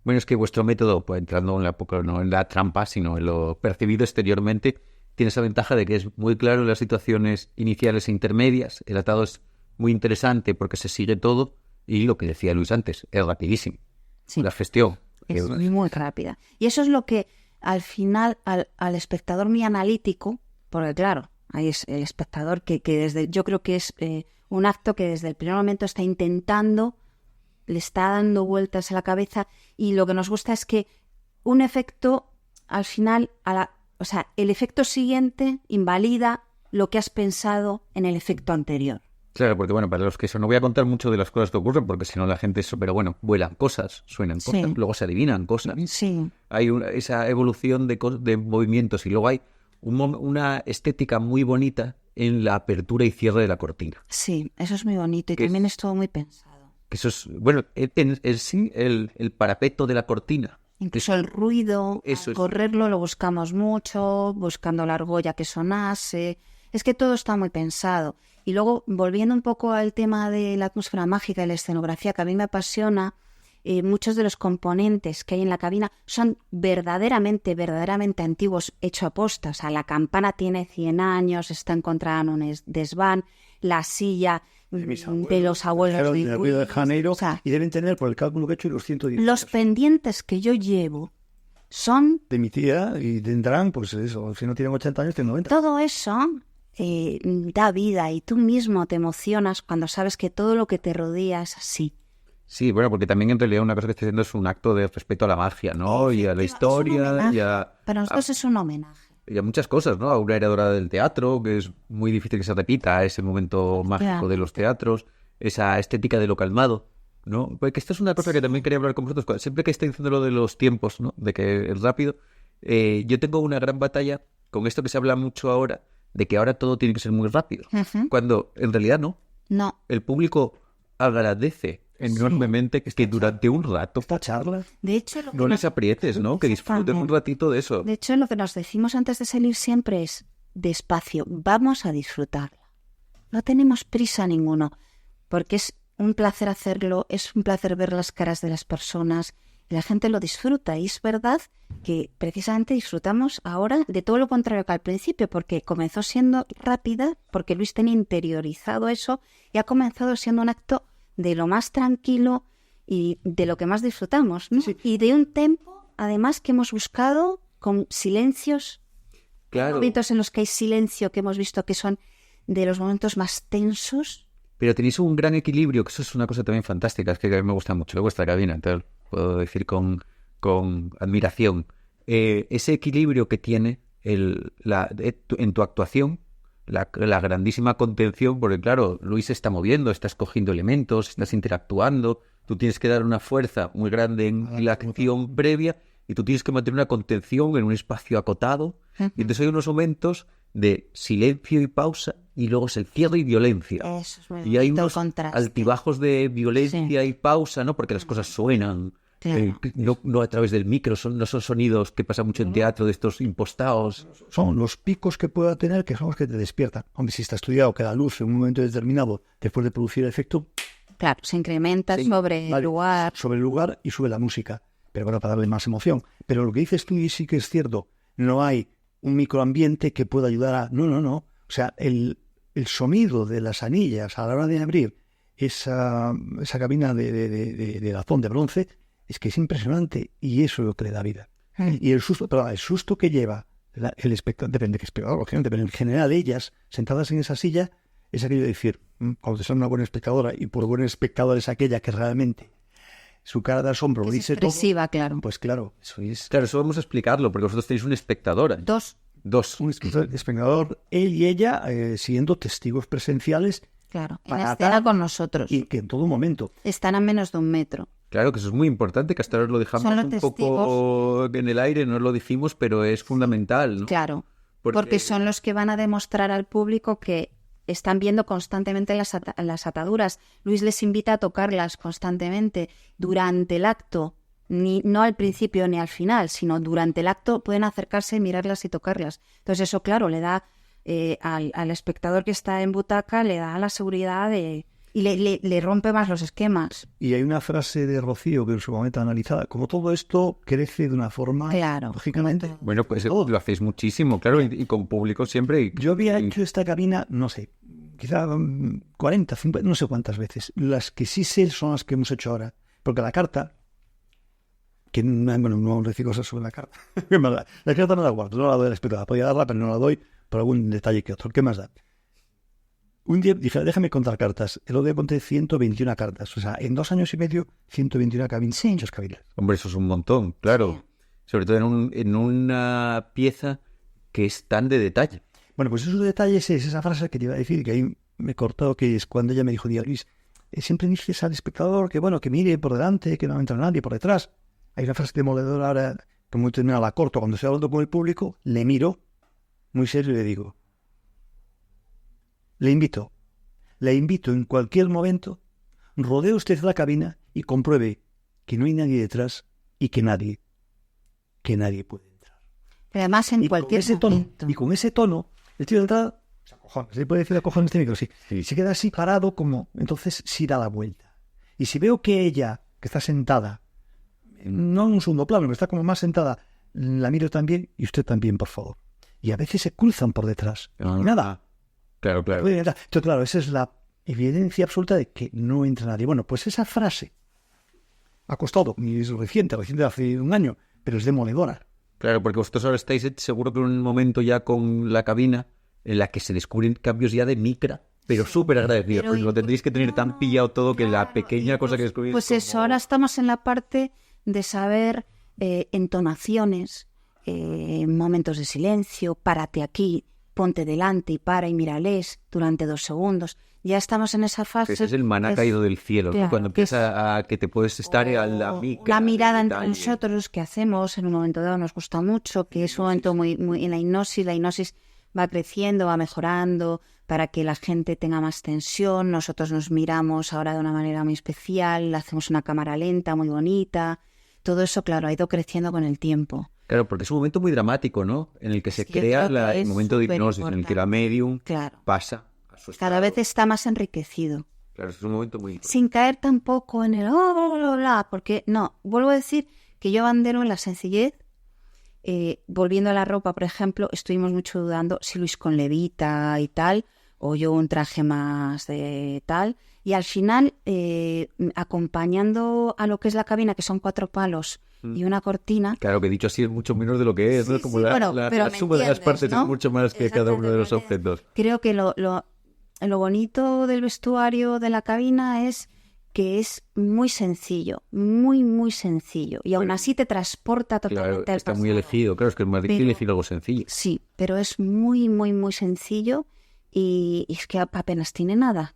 Bueno, es que vuestro método, pues entrando en no en la trampa, sino en lo percibido exteriormente, tiene esa ventaja de que es muy claro en las situaciones iniciales e intermedias. El atado es muy interesante porque se sigue todo y lo que decía Luis antes, es rapidísimo. Sí. La gestión. Es muy rápida. Y eso es lo que al final al espectador muy analítico, porque claro, ahí es el espectador que desde, yo creo que es un acto que desde el primer momento está intentando, le está dando vueltas a la cabeza, y lo que nos gusta es que un efecto al final, o sea, el efecto siguiente invalida lo que has pensado en el efecto anterior. Claro, porque bueno, para los que eso no voy a contar mucho de las cosas que ocurren, porque si no la gente eso, pero bueno, vuelan cosas, suenan cosas, Sí. luego se adivinan cosas. Sí. Hay esa evolución de movimientos y luego hay una estética muy bonita en la apertura y cierre de la cortina. Sí, eso es muy bonito y Que también es todo muy pensado. Que eso es, bueno, en sí, el parapeto de la cortina. Incluso el ruido, Eso al es. correrlo lo buscamos mucho, buscando la argolla que sonase. Es que todo está muy pensado. Y luego, volviendo un poco al tema de la atmósfera mágica y la escenografía, que a mí me apasiona, muchos de los componentes que hay en la cabina son verdaderamente antiguos, hecho a posta. O sea, la campana tiene 100 años, está encontrada en un desván, la silla de los abuelos de Río de Janeiro, o sea, y deben tener, por el cálculo que he hecho, los 110 los años pendientes que yo llevo son de mi tía, y tendrán, pues eso, si no tienen 80 años, tienen 90. todo eso. Da vida y tú mismo te emocionas cuando sabes que todo lo que te rodea es así. Sí, bueno, porque también en realidad una cosa que estoy haciendo es un acto de respeto a la magia, ¿no? Y a la historia, Para nosotros es un homenaje. y a muchas cosas, ¿no? A una era dorada del teatro, que es muy difícil que se repita, ese momento mágico de los teatros, esa estética de lo calmado, ¿no? Porque esto es una cosa que también quería hablar con vosotros. Siempre que estáis diciendo lo de los tiempos, ¿no? De que es rápido, yo tengo una gran batalla con esto que se habla mucho ahora, de que ahora todo tiene que ser muy rápido, cuando en realidad no. No. El público agradece enormemente que durante un rato Esta charla, De hecho, lo que no les aprietes, ¿no? Que disfruten un ratito de eso. De hecho, lo que nos decimos antes de salir siempre es despacio, vamos a disfrutarla. No tenemos prisa ninguno, porque es un placer hacerlo, es un placer ver las caras de las personas, y la gente lo disfruta. Y es verdad que precisamente disfrutamos ahora de todo lo contrario que al principio, porque comenzó siendo rápida, porque Luis tenía interiorizado eso, y ha comenzado siendo un acto de lo más tranquilo y de lo que más disfrutamos, ¿no? Sí. Y de un tempo, además, que hemos buscado con silencios, Claro. momentos en los que hay silencio, que hemos visto que son de los momentos más tensos. Pero tenéis un gran equilibrio, que eso es una cosa también fantástica, es que a mí me gusta mucho de vuestra cabina, entonces puedo decir con admiración. Ese equilibrio que tiene en tu actuación, la grandísima contención, porque claro, Luis se está moviendo, estás cogiendo elementos, estás interactuando, tú tienes que dar una fuerza muy grande en la acción previa y tú tienes que mantener una contención en un espacio acotado. Y entonces hay unos momentos de silencio y pausa y luego es el cierre y violencia. Eso es muy Y hay bonito, el unos contraste. altibajos de violencia y pausa, ¿no? Porque las cosas suenan. Claro. No a través del micro, no son sonidos que pasa mucho en teatro de estos impostados. son los picos que pueda tener, que son los que te despiertan. Hombre, si está estudiado que la luz en un momento determinado, después de producir el efecto, Claro, se incrementa Sí, sobre el vale, lugar. sobre el lugar y sube la música. Pero bueno, para darle más emoción. Pero lo que dices tú y sí que es cierto, no hay un microambiente que pueda ayudar a... No. O sea, el sonido de las anillas a la hora de abrir esa cabina de latón de bronce es que es impresionante y eso es lo que le da vida. Y el susto que lleva el espectador, depende de qué espectador, lógicamente, pero en general ellas, sentadas en esa silla, es aquello de decir, cuando son una buena espectadora, y por buena espectadora es aquella que realmente su cara de asombro lo Es dice todo, expresiva, claro. pues claro, eso es Claro, eso vamos a explicarlo, porque vosotros tenéis un espectador. Dos, un espectador, él y ella, siendo testigos presenciales claro, en para escena tal, con nosotros. y que en todo momento. Están a menos de 1 metro. Claro que eso es muy importante, que hasta ahora lo dejamos Son los un poco en el aire, no lo decimos, pero es fundamental, ¿no? Claro, Porque- porque son los que van a demostrar al público que están viendo constantemente las ataduras. Luis les invita a tocarlas constantemente durante el acto, no al principio ni al final, sino durante el acto pueden acercarse, mirarlas y tocarlas. Entonces eso, claro, le da al espectador que está en butaca, le da la seguridad y y le rompe más los esquemas. Y hay una frase de Rocío que en su momento analizada, como todo esto crece de una forma, Claro. lógicamente. Bueno, pues lo hacéis muchísimo, claro, y con público siempre. Yo había hecho esta cabina, no sé, quizá 40, 50, no sé cuántas veces. Las que sí sé son las que hemos hecho ahora. Porque la carta, que bueno, no vamos a decir cosas sobre la carta. ¿Qué más da? La carta no la guardo, no la doy al espectador. Podría darla, pero no la doy por algún detalle que otro. ¿Qué más da? Un día dije, déjame contar cartas. El otro día conté 121 cartas. O sea, en 2 años y medio, 121 cabinas. Sí. Muchas cabinas. Hombre, eso es un montón, claro. Sobre todo en una pieza que es tan de detalle. Bueno, pues esos detalles es esa frase que te iba a decir, que ahí me he cortado, que es cuando ella me dijo, Día Luis, siempre dices al espectador que, bueno, que mire por delante, que no entra nadie por detrás. Hay una frase demoledora ahora, que muy terminada la corto, cuando estoy hablando con el público, le miro muy serio y le digo, le invito en cualquier momento, rodee usted la cabina y compruebe que no hay nadie detrás y que nadie puede entrar. Pero además en Y con cualquier ese tono, momento. y con ese tono, el tío de entrada se acojona. ¿Se puede decir acojona en este micro? Sí. Sí. Se queda así parado como... Entonces sí da la vuelta. Y si veo que ella, que está sentada, no en un segundo plano, pero está como más sentada, la miro también y usted también, por favor. Y a veces se cruzan por detrás. Y nada. Claro, claro. Pueden entrar. Entonces, claro, esa es la evidencia absoluta de que no entra nadie. Bueno, pues esa frase ha costado, y es reciente hace un año, pero es demoledora. Claro, porque vosotros ahora estáis seguro que en un momento ya con la cabina en la que se descubren cambios ya de micra, pero súper agradecidos, Pero porque lo tendréis que tener tan pillado todo que la pequeña cosa que descubrís... Pues eso, ahora estamos en la parte de saber entonaciones, momentos de silencio, párate aquí, ponte delante y para y mírales durante 2 segundos. Ya estamos en esa fase. Ese es el maná caído del cielo, ¿no? claro, Cuando que empieza a que te puedes estar a la micra. una mirada el entre detalle. nosotros que hacemos en un momento dado nos gusta mucho, que es un momento muy en la hipnosis va creciendo, va mejorando para que la gente tenga más tensión. Nosotros nos miramos ahora de una manera muy especial, hacemos una cámara lenta, muy bonita. Todo eso, claro, ha ido creciendo con el tiempo. Claro, porque es un momento muy dramático, ¿no? En el que se que yo crea creo que el es momento de hipnosis, en el que la medium Claro. pasa a su Cada estado. vez está más enriquecido. Claro, es un momento muy... Sin caer tampoco en el porque no, vuelvo a decir que yo bandero en la sencillez. Volviendo a la ropa, por ejemplo, estuvimos mucho dudando si Luis con levita y tal, o yo un traje más de tal, y al final acompañando a lo que es la cabina, que son 4 palos y una cortina. Claro, que dicho así es mucho menos de lo que es, ¿no? Sí, Como sí, la, bueno, la- pero la me suma de las entiendes, partes ¿no? es mucho más que cada uno de los Exactamente. objetos. Creo que lo bonito del vestuario de la cabina es que es muy sencillo, muy, muy sencillo. Y aún así te transporta Claro, totalmente al está muy pasado. elegido. Claro, es que es más difícil Pero- elegir algo sencillo. Sí, pero es muy, muy, muy sencillo y es que apenas tiene nada.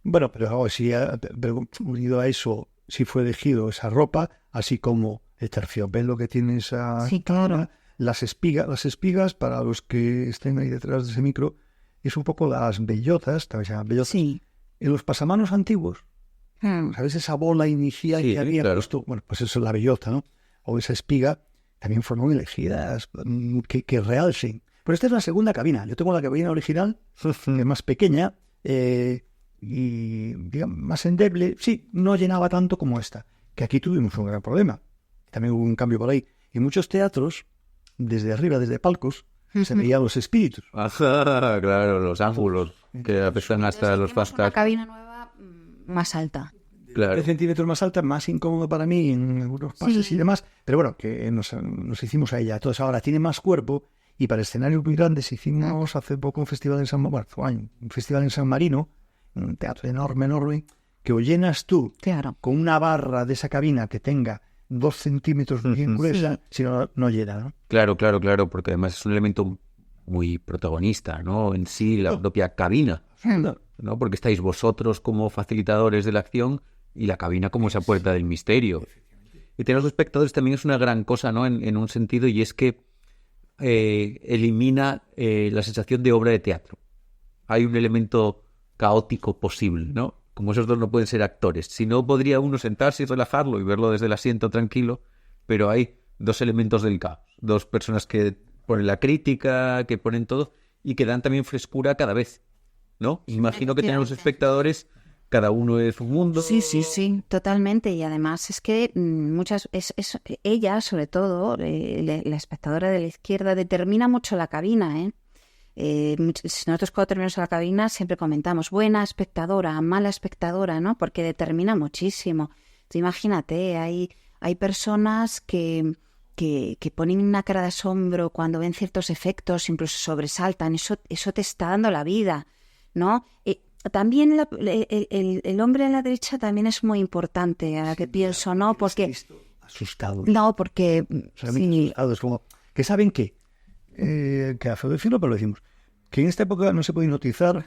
Bueno, pero si unido a eso, si fue elegido esa ropa, así como el terciopelo que tiene esa Sí, claro. cabina, las espigas, para los que estén ahí detrás de ese micro, es un poco las bellotas, también se llaman bellotas. Sí. En los pasamanos antiguos, Hmm. ¿sabes? Esa bola inicial Sí, que había claro. puesto, bueno, pues eso es la bellota, ¿no? O esa espiga, también fueron elegidas que realcen. Pero esta es la segunda cabina. Yo tengo la cabina original, que es más pequeña y digamos, más endeble. Sí, no llenaba tanto como esta. Que aquí tuvimos un gran problema. También hubo un cambio por ahí. En muchos teatros, desde arriba, desde palcos, se veían los espíritus. Ajá, claro, los ángulos que afectan hasta los Entonces, hicimos una fastas. cabina nueva más alta. 3 Claro. centímetros más alta, más incómodo para mí en algunos pases Sí. y demás. Pero bueno, que nos hicimos a ella. Entonces ahora tiene más cuerpo y para escenarios muy grandes hicimos hace poco un festival en un festival en San Marino, un teatro enorme, que o llenas tú Claro. con una barra de esa cabina que tenga 2 centímetros bien gruesa, si no, no llena, ¿no? Claro, porque además es un elemento muy protagonista, ¿no? En sí, la propia cabina, ¿no? Porque estáis vosotros como facilitadores de la acción y la cabina como esa puerta del misterio. Y tener los espectadores también es una gran cosa, ¿no? En un sentido, y es que elimina la sensación de obra de teatro. Hay un elemento caótico posible, ¿no? Como esos dos no pueden ser actores. Si no, podría uno sentarse y relajarlo y verlo desde el asiento tranquilo, pero hay 2 elementos del caos. 2 personas que ponen la crítica, que ponen todo y que dan también frescura cada vez. ¿no? Imagino que tenemos espectadores, cada uno es un mundo. Sí, totalmente. Y además es que ella, sobre todo, la espectadora de la izquierda, determina mucho la cabina, ¿eh? Nosotros cuando terminamos la cabina siempre comentamos buena espectadora, mala espectadora, ¿no? Porque determina muchísimo. Tú imagínate, hay personas que ponen una cara de asombro cuando ven ciertos efectos, incluso sobresaltan, eso te está dando la vida, ¿no? También el hombre a la derecha también es muy importante, a la que pienso, ¿no? Porque asustados. No, porque sí. Asustados, como que saben que a feo decirlo, pero lo decimos, que en esta época no se puede hipnotizar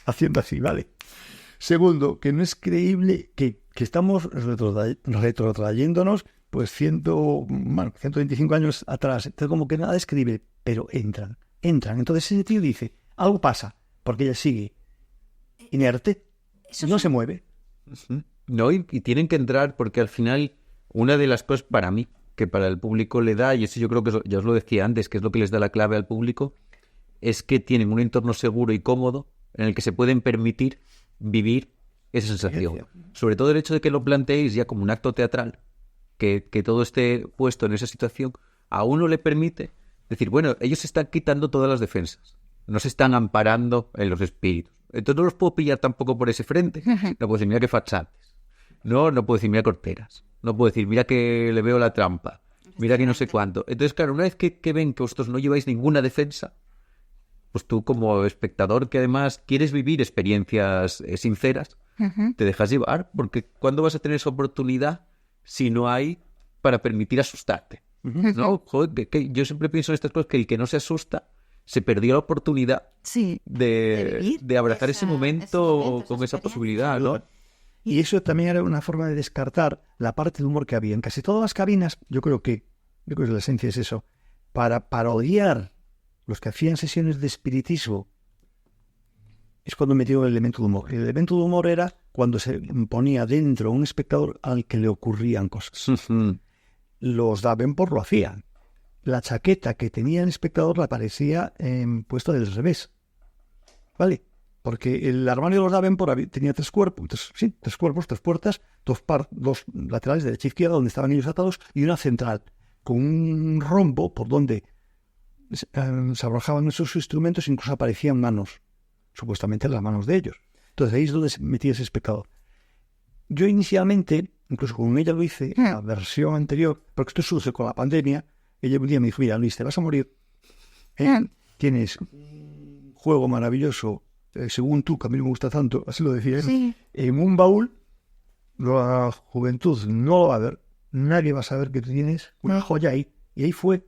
haciendo así, ¿vale? Segundo, que no es creíble que estamos retrotrayéndonos pues 125 años atrás. Entonces como que nada es creíble, pero entran. Entonces ese tío dice, algo pasa, porque ella sigue inerte, no se mueve. No, y tienen que entrar porque al final una de las cosas para mí que para el público le da, y eso yo creo que ya os lo decía antes, que es lo que les da la clave al público, es que tienen un entorno seguro y cómodo en el que se pueden permitir vivir esa sensación. Sobre todo el hecho de que lo planteéis ya como un acto teatral, que todo esté puesto en esa situación, a uno le permite decir, bueno, ellos se están quitando todas las defensas, no se están amparando en los espíritus. Entonces no los puedo pillar tampoco por ese frente. No puedo decir, mira qué fachantes. No puedo decir, mira corteras. No puedo decir, mira que le veo la trampa. Mira que no sé cuánto. Entonces, claro, una vez que ven que vosotros no lleváis ninguna defensa, pues tú como espectador que además quieres vivir experiencias sinceras, te dejas llevar, porque ¿cuándo vas a tener esa oportunidad si no hay para permitir asustarte? ¿No? Joder, que yo siempre pienso en estas cosas, que el que no se asusta se perdió la oportunidad de abrazar ese momento con esa posibilidad, ¿no? Y eso también era una forma de descartar la parte de humor que había. En casi todas las cabinas, yo creo que la esencia es eso, para parodiar los que hacían sesiones de espiritismo, es cuando metió el elemento de humor. El elemento de humor era cuando se ponía dentro un espectador al que le ocurrían cosas. Los Davenport lo hacían. La chaqueta que tenía el espectador la aparecía puesta del revés. ¿Vale? Porque el armario de los Davenport tenía tres cuerpos, tres puertas, dos laterales, derecha e izquierda, donde estaban ellos atados, y una central, con un rombo por donde se arrojaban esos instrumentos, incluso aparecían manos, supuestamente las manos de ellos. Entonces ahí es donde se metía ese espectador. Yo inicialmente, incluso con ella lo hice, la versión anterior, porque esto sucede con la pandemia, ella un día me dijo, mira Luis, te vas a morir, tienes un juego maravilloso, según tú, que a mí no me gusta tanto, así lo decía, en un baúl, la juventud no lo va a ver, nadie va a saber que tú tienes una joya ahí, y ahí fue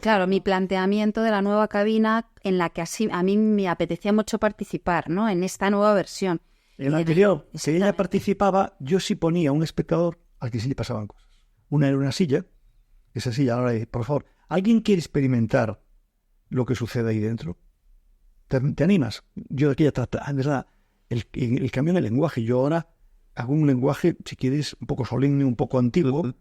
Claro, mi planteamiento de la nueva cabina en la que así a mí me apetecía mucho participar, ¿no? En esta nueva versión. En la anterior, si ella participaba, yo sí ponía un espectador al que sí le pasaban cosas. Una era una silla, esa silla, ahora por favor, ¿alguien quiere experimentar lo que sucede ahí dentro? ¿Te animas? Yo de aquella trata, en verdad, el cambio en el lenguaje, yo ahora hago un lenguaje, si quieres, un poco solemne, un poco antiguo,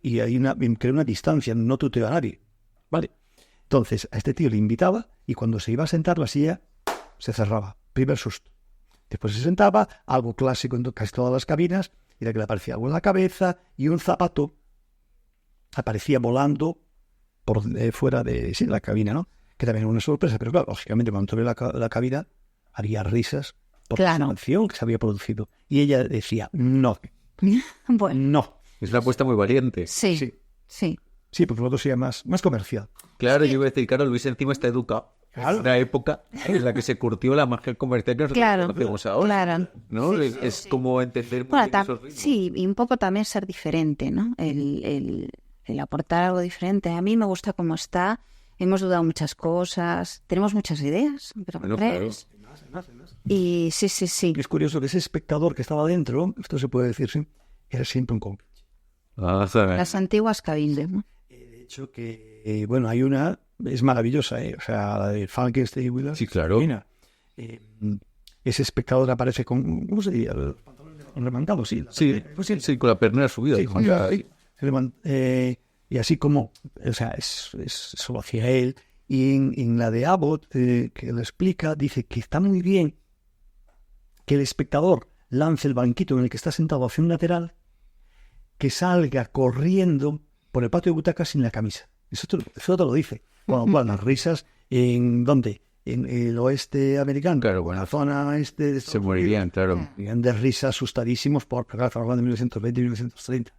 y hay creo una distancia, no tuteo a nadie, ¿vale? Entonces, a este tío le invitaba, y cuando se iba a sentar, la silla se cerraba, primer susto. Después se sentaba, algo clásico en casi todas las cabinas, era que le aparecía algo en la cabeza, y un zapato aparecía volando por fuera de la cabina, ¿no? Que también era una sorpresa, pero claro, lógicamente cuando tuve la cabina, había risas por la canción que se había producido. Y ella decía, no, no. Es una apuesta muy valiente. Sí, porque lo otro sería más comercial. Claro, yo iba a decir, claro, Luis encima está educado. Claro. Una época en la que se curtió la magia comercial que nosotros conocemos ahora. Claro. ¿No? Es como entender muy bien esos ritmos. Sí, y un poco también ser diferente, ¿no? El aportar algo diferente. A mí me gusta cómo está. Hemos dudado muchas cosas. Tenemos muchas ideas, pero claro. Y sí. Es curioso que ese espectador que estaba dentro, esto se puede decir, sí, era siempre un cómplice. Las antiguas cabildes, ¿no? De hecho que, bueno, hay una, es maravillosa, o sea, la de Falkenstein y Willard. Sí, claro. Ese espectador aparece con, ¿cómo se diría? Los pantalones remangados, sí. Sí, con la pernera subida. Sí, y así como, o sea, eso lo hacía él, Y en la de Abbott, que lo explica, dice que está muy bien que el espectador lance el banquito en el que está sentado hacia un lateral, que salga corriendo por el patio de butacas sin la camisa. Eso te lo dice. Cuando las risas, ¿en dónde? En el oeste americano, Claro, bueno, en la zona este de se morirían, claro. Irían de risa asustadísimos por estamos hablando de 1920 y 1930.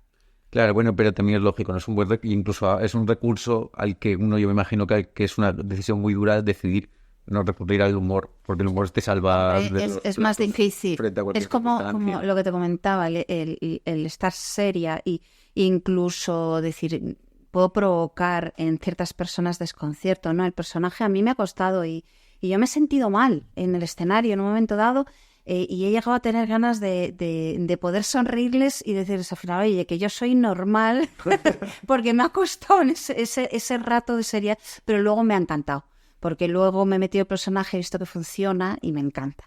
Claro, bueno, pero también es lógico, ¿no? Es un buen incluso es un recurso al que uno, yo me imagino que es una decisión muy dura decidir no recurrir al humor, porque el humor te salva. Es más difícil. frente a cualquier Es como circunstancia. lo que te comentaba, el estar seria y incluso decir, puedo provocar en ciertas personas desconcierto, ¿no? El personaje a mí me ha costado y yo me he sentido mal en el escenario en un momento dado. Y he llegado a tener ganas de poder sonreírles y decirles al final, oye, que yo soy normal, porque me ha costado ese rato de seriedad, pero luego me ha encantado, porque luego me he metido el personaje, he visto que funciona y me encanta.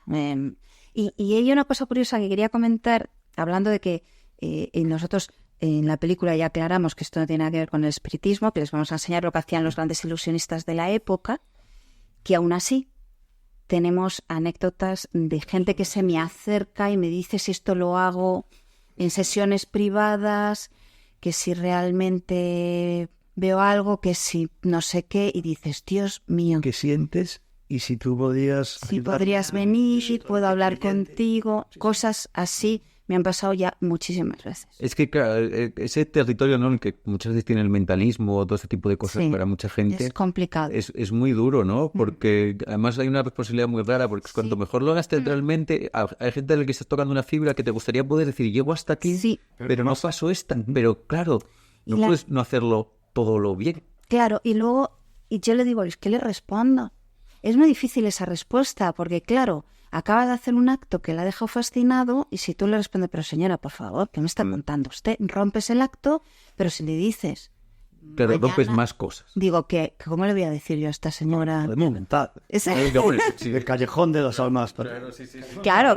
Y hay una cosa curiosa que quería comentar, hablando de que nosotros en la película ya aclaramos que esto no tiene nada que ver con el espiritismo, que les vamos a enseñar lo que hacían los grandes ilusionistas de la época, que aún así tenemos anécdotas de gente que se me acerca y me dice si esto lo hago en sesiones privadas, que si realmente veo algo, que si no sé qué, y dices, Dios mío, ¿Qué sientes? Y si tú podrías... si podrías venir, puedo hablar contigo, cosas así me han pasado ya muchísimas veces. Es que, claro, ese territorio, ¿no? En el que muchas veces tiene el mentalismo o todo ese tipo de cosas Sí, para mucha gente. es complicado. Es muy duro, ¿no? Porque además hay una responsabilidad muy rara, porque cuanto mejor lo hagas teatralmente, hay gente a la que estás tocando una fibra que te gustaría poder decir, llego hasta aquí, Sí. pero no pasó esta. Pero claro, no Y puedes no hacerlo todo lo bien. Claro, y luego, y yo le digo, es que le respondo. Es muy difícil esa respuesta, porque claro, acaba de hacer un acto que la ha dejado fascinado, y si tú le respondes, pero señora, por favor, ¿qué me está contando usted? Rompes el acto, pero si le dices... Pero mañana- rompes más cosas. Digo, que ¿cómo le voy a decir yo a esta señora? Podemos mental. Ese- El callejón de las almas. Claro,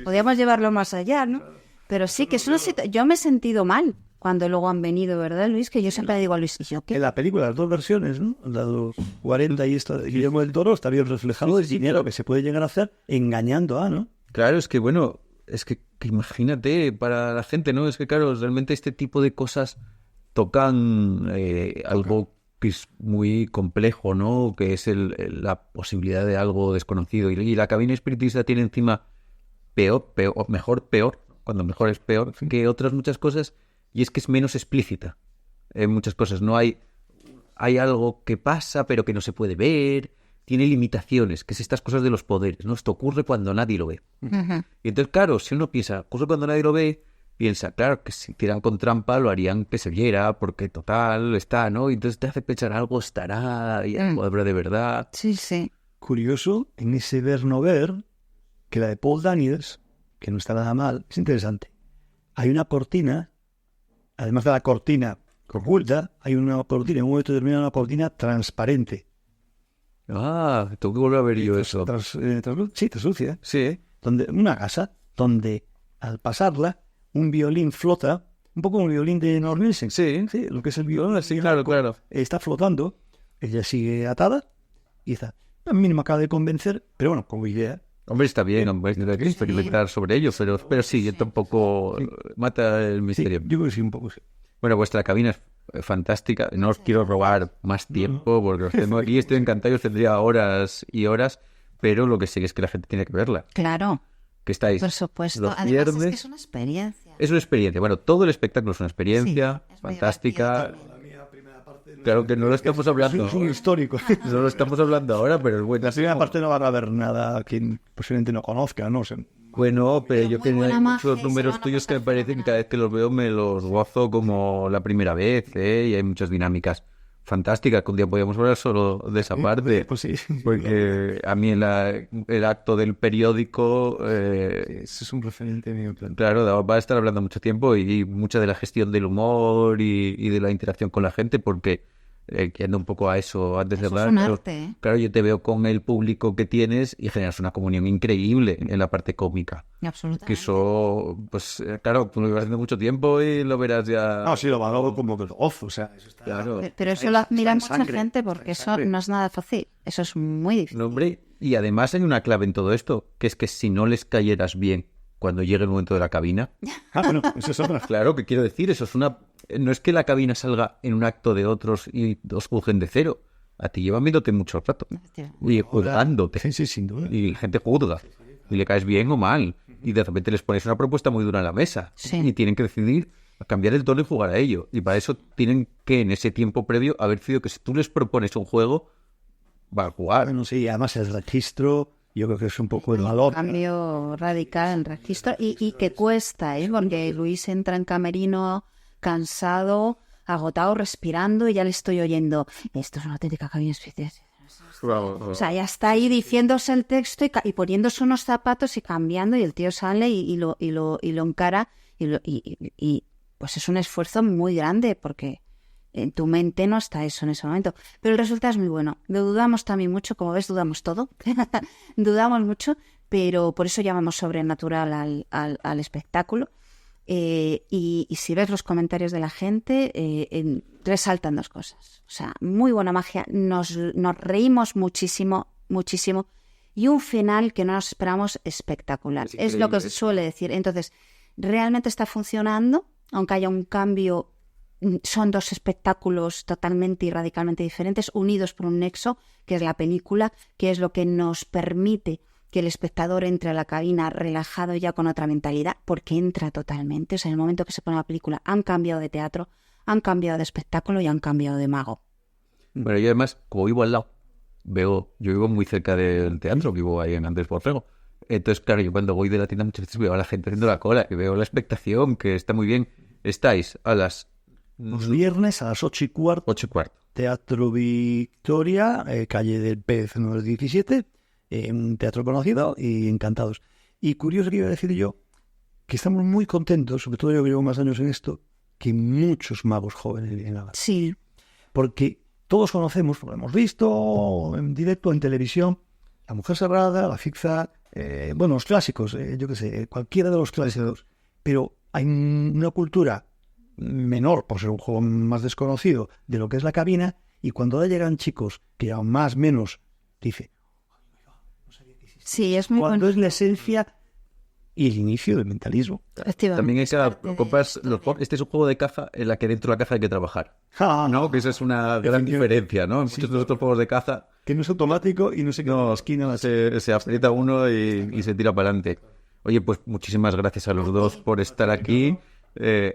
podríamos llevarlo más allá, ¿no? Pero sí, que es una yo me he sentido mal cuando luego han venido, ¿verdad, Luis? Que yo siempre le digo a Luis, ¿y yo En qué? la película, las dos versiones, ¿no? La de los 40 y esta de Guillermo del Toro, está bien reflejado el dinero que se puede llegar a hacer engañando a, ¿no? Claro, es que bueno, es que imagínate para la gente, ¿no? Es que claro, realmente este tipo de cosas tocan algo que es muy complejo, ¿no? Que es la posibilidad de algo desconocido. Y la cabina espiritista tiene encima peor, cuando mejor es peor, que otras muchas cosas, y es que es menos explícita en muchas cosas. No hay algo que pasa, pero que no se puede ver, tiene limitaciones, que es estas cosas de los poderes, ¿no? Esto ocurre cuando nadie lo ve. Y entonces, claro, si uno piensa, ocurre cuando nadie lo ve, piensa, claro, que si tiran con trampa lo harían que se viera, porque total está, ¿no? Y entonces te hace pensar, algo estará, y algo habrá de verdad. Sí, sí. Curioso, en ese ver no ver, que la de Paul Daniels, que no está nada mal, es interesante. Hay una cortina, además de la cortina oculta, hay una cortina, en un momento determinado una cortina transparente. Ah, tengo que volver a ver yo eso. Sí, translúcida. Sí, ¿eh? Donde, una casa donde al pasarla un violín flota, un poco como el violín de Norm Nielsen. Sí. Sí, lo que es el violín. Sí, claro. Está flotando, ella sigue atada y está. A mí no me acaba de convencer, pero bueno, como idea. Hombre, está bien, hombre, hay que experimentar sobre ello, pero sí, yo tampoco mata el Sí, misterio. yo creo que sí, un poco sí. Bueno, vuestra cabina es fantástica. No os quiero robar más tiempo porque os tengo aquí. Estoy encantado y os tendría horas y horas, pero lo que sé es que la gente tiene que verla. Claro, Que estáis por supuesto. los Además, viernes. es que es una experiencia. Es una experiencia. Bueno, todo el espectáculo es una experiencia Sí, es muy fantástica. divertido Claro que no lo estamos hablando. Es un histórico. No lo estamos hablando ahora, pero es bueno. La primera parte no van a ver nada que posiblemente no conozca, ¿no? Bueno, pero yo muy que buena hay magia muchos y se números van a tuyos que me pasar parecen que fenomenal. cada vez que los veo me los gozo como la primera vez, ¿eh? Y hay muchas dinámicas fantásticas que un día podríamos hablar solo de esa parte. Pues sí. Porque a mí el acto del periódico, Ese es un referente mío. claro, va a estar hablando mucho tiempo y mucha de la gestión del humor y de la interacción con la gente, porque yendo un poco a eso antes de Eso es hablar. un Pero, arte, ¿eh? claro, yo te veo con el público que tienes y generas una comunión increíble en la parte cómica. Absolutamente. Que eso, pues claro, tú lo llevas haciendo mucho tiempo y lo verás ya. No, sí, lo valoro como que gozo, o sea, eso está... Claro. Pero eso lo admira en mucha sangre, gente está porque en eso sangre. no es nada fácil. Eso es muy difícil. No, hombre, y además hay una clave en todo esto, que es que si no les cayeras bien cuando llegue el momento de la cabina, Ah, bueno, eso es otra. claro, que quiero decir, eso es una... No es que la cabina salga en un acto de otros y os juzguen de cero. A ti llevan viéndote mucho rato. Y juzgándote. Sí, sí, sin duda. Y la gente juzga. Y le caes bien o mal. Y de repente les pones una propuesta muy dura en la mesa. Sí. Y tienen que decidir cambiar el tono y jugar a ello. Y para eso tienen que, en ese tiempo previo, haber decidido que si tú les propones un juego, van a jugar. Bueno, sí, además el registro, yo creo que es un poco el Un valor. cambio radical en registro y que cuesta, ¿eh? Porque Luis entra en camerino cansado, agotado, respirando y ya le estoy oyendo. Esto es una auténtica cabina especial. O sea, ya está ahí diciéndose el texto y poniéndose unos zapatos y cambiando y el tío sale y lo encara y pues es un esfuerzo muy grande porque en tu mente no está eso en ese momento. Pero el resultado es muy bueno. Lo dudamos también mucho, como ves, dudamos todo. Dudamos mucho, pero por eso llamamos sobrenatural al espectáculo. Y si ves los comentarios de la gente, resaltan dos cosas. O sea, muy buena magia, nos reímos muchísimo, muchísimo, y un final que no nos esperamos espectacular. Es lo que se suele decir. Entonces, realmente está funcionando, aunque haya un cambio. Son dos espectáculos totalmente y radicalmente diferentes, unidos por un nexo, que es la película, que es lo que nos permite que el espectador entre a la cabina relajado ya con otra mentalidad, porque entra totalmente. O sea, en el momento que se pone la película han cambiado de teatro, han cambiado de espectáculo y han cambiado de mago. Bueno, yo además, como vivo al lado, yo vivo muy cerca del teatro, vivo ahí en Andrés Borrego. Entonces, claro, yo cuando voy de la tienda muchas veces veo a la gente haciendo la cola, y veo la expectación, que está muy bien. Estáis a las Los viernes a las 8:15, 8:15. Teatro Victoria, calle del Pez número 17, un teatro conocido y encantados. Y curioso que iba a decir yo, que estamos muy contentos, sobre todo yo que llevo más años en esto, que muchos magos jóvenes vienen a la... Sí. Porque todos conocemos, lo hemos visto en directo, en televisión, La Mujer Sagrada, La Zigzag, bueno, los clásicos, yo qué sé, cualquiera de los clásicos. Pero hay una cultura menor, por ser un juego más desconocido, de lo que es la cabina, y cuando ahora llegan chicos que ya más menos, dice, Sí, es muy cuando bueno. es la esencia y el inicio del mentalismo. Efectivamente. También hay que Parte de compras esto. este es un juego de caza en la que dentro de la caza hay que trabajar. Ah, ¿No? Que esa es una gran diferencia, ¿no? En muchos de los otros juegos de caza que no es automático y no se queda en la esquina. se aprieta uno y se tira para adelante. Oye, pues muchísimas gracias a los dos por estar aquí.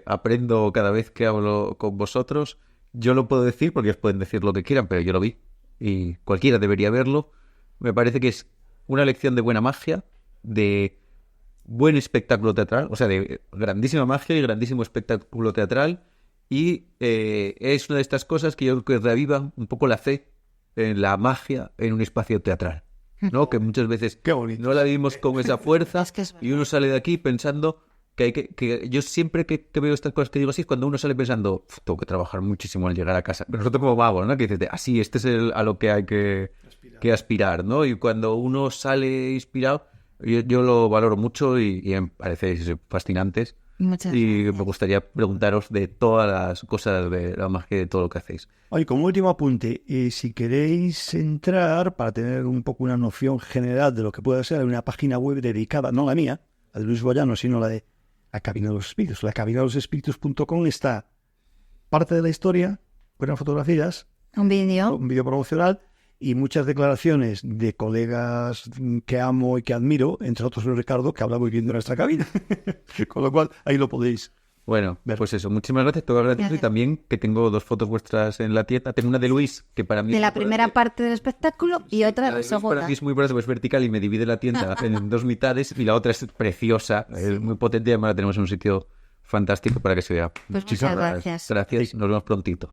Aprendo cada vez que hablo con vosotros. Yo lo puedo decir porque os pueden decir lo que quieran, pero yo lo vi y cualquiera debería verlo. Me parece que es una lección de buena magia, de buen espectáculo teatral, o sea, de grandísima magia y grandísimo espectáculo teatral, y es una de estas cosas que yo creo que reavivan un poco la fe en la magia en un espacio teatral, ¿no? Que muchas veces Qué bonito. no la vivimos con esa fuerza Es que es verdad. y uno sale de aquí pensando que yo siempre que veo estas cosas que digo así es cuando uno sale pensando, tengo que trabajar muchísimo al llegar a casa. Pero nosotros como magos, ¿no? Que dices, así, este es a lo que hay que aspirar, ¿no? Y cuando uno sale inspirado, yo lo valoro mucho y me parece fascinantes. Muchas Y gracias. me gustaría preguntaros de todas las cosas de la magia y de todo lo que hacéis. Oye, como último apunte, si queréis entrar para tener un poco una noción general de lo que puede ser, hay una página web dedicada, no la mía, la de Luis Boyano, sino la de La Cabina de los Espíritus. La cabina de los espíritus.com está parte de la historia, buenas fotografías, Un vídeo. un vídeo promocional y muchas declaraciones de colegas que amo y que admiro, entre otros Ricardo, que habla muy bien de nuestra cabina. Con lo cual, ahí lo podéis. Bueno, Ver. pues eso, muchísimas gracias. Te voy a agradecer. Y Gracias. también que tengo 2 fotos vuestras en la tienda. Tengo una de Luis, que para mí De es la muy primera importante. parte del espectáculo y otra La de de la Luis para segunda. mí es muy importante, pues es vertical y me divide la tienda en 2 mitades. Y la otra es preciosa, es muy potente. Y además la tenemos en un sitio fantástico para que se vea. Pues muchas gracias. Gracias, nos vemos prontito.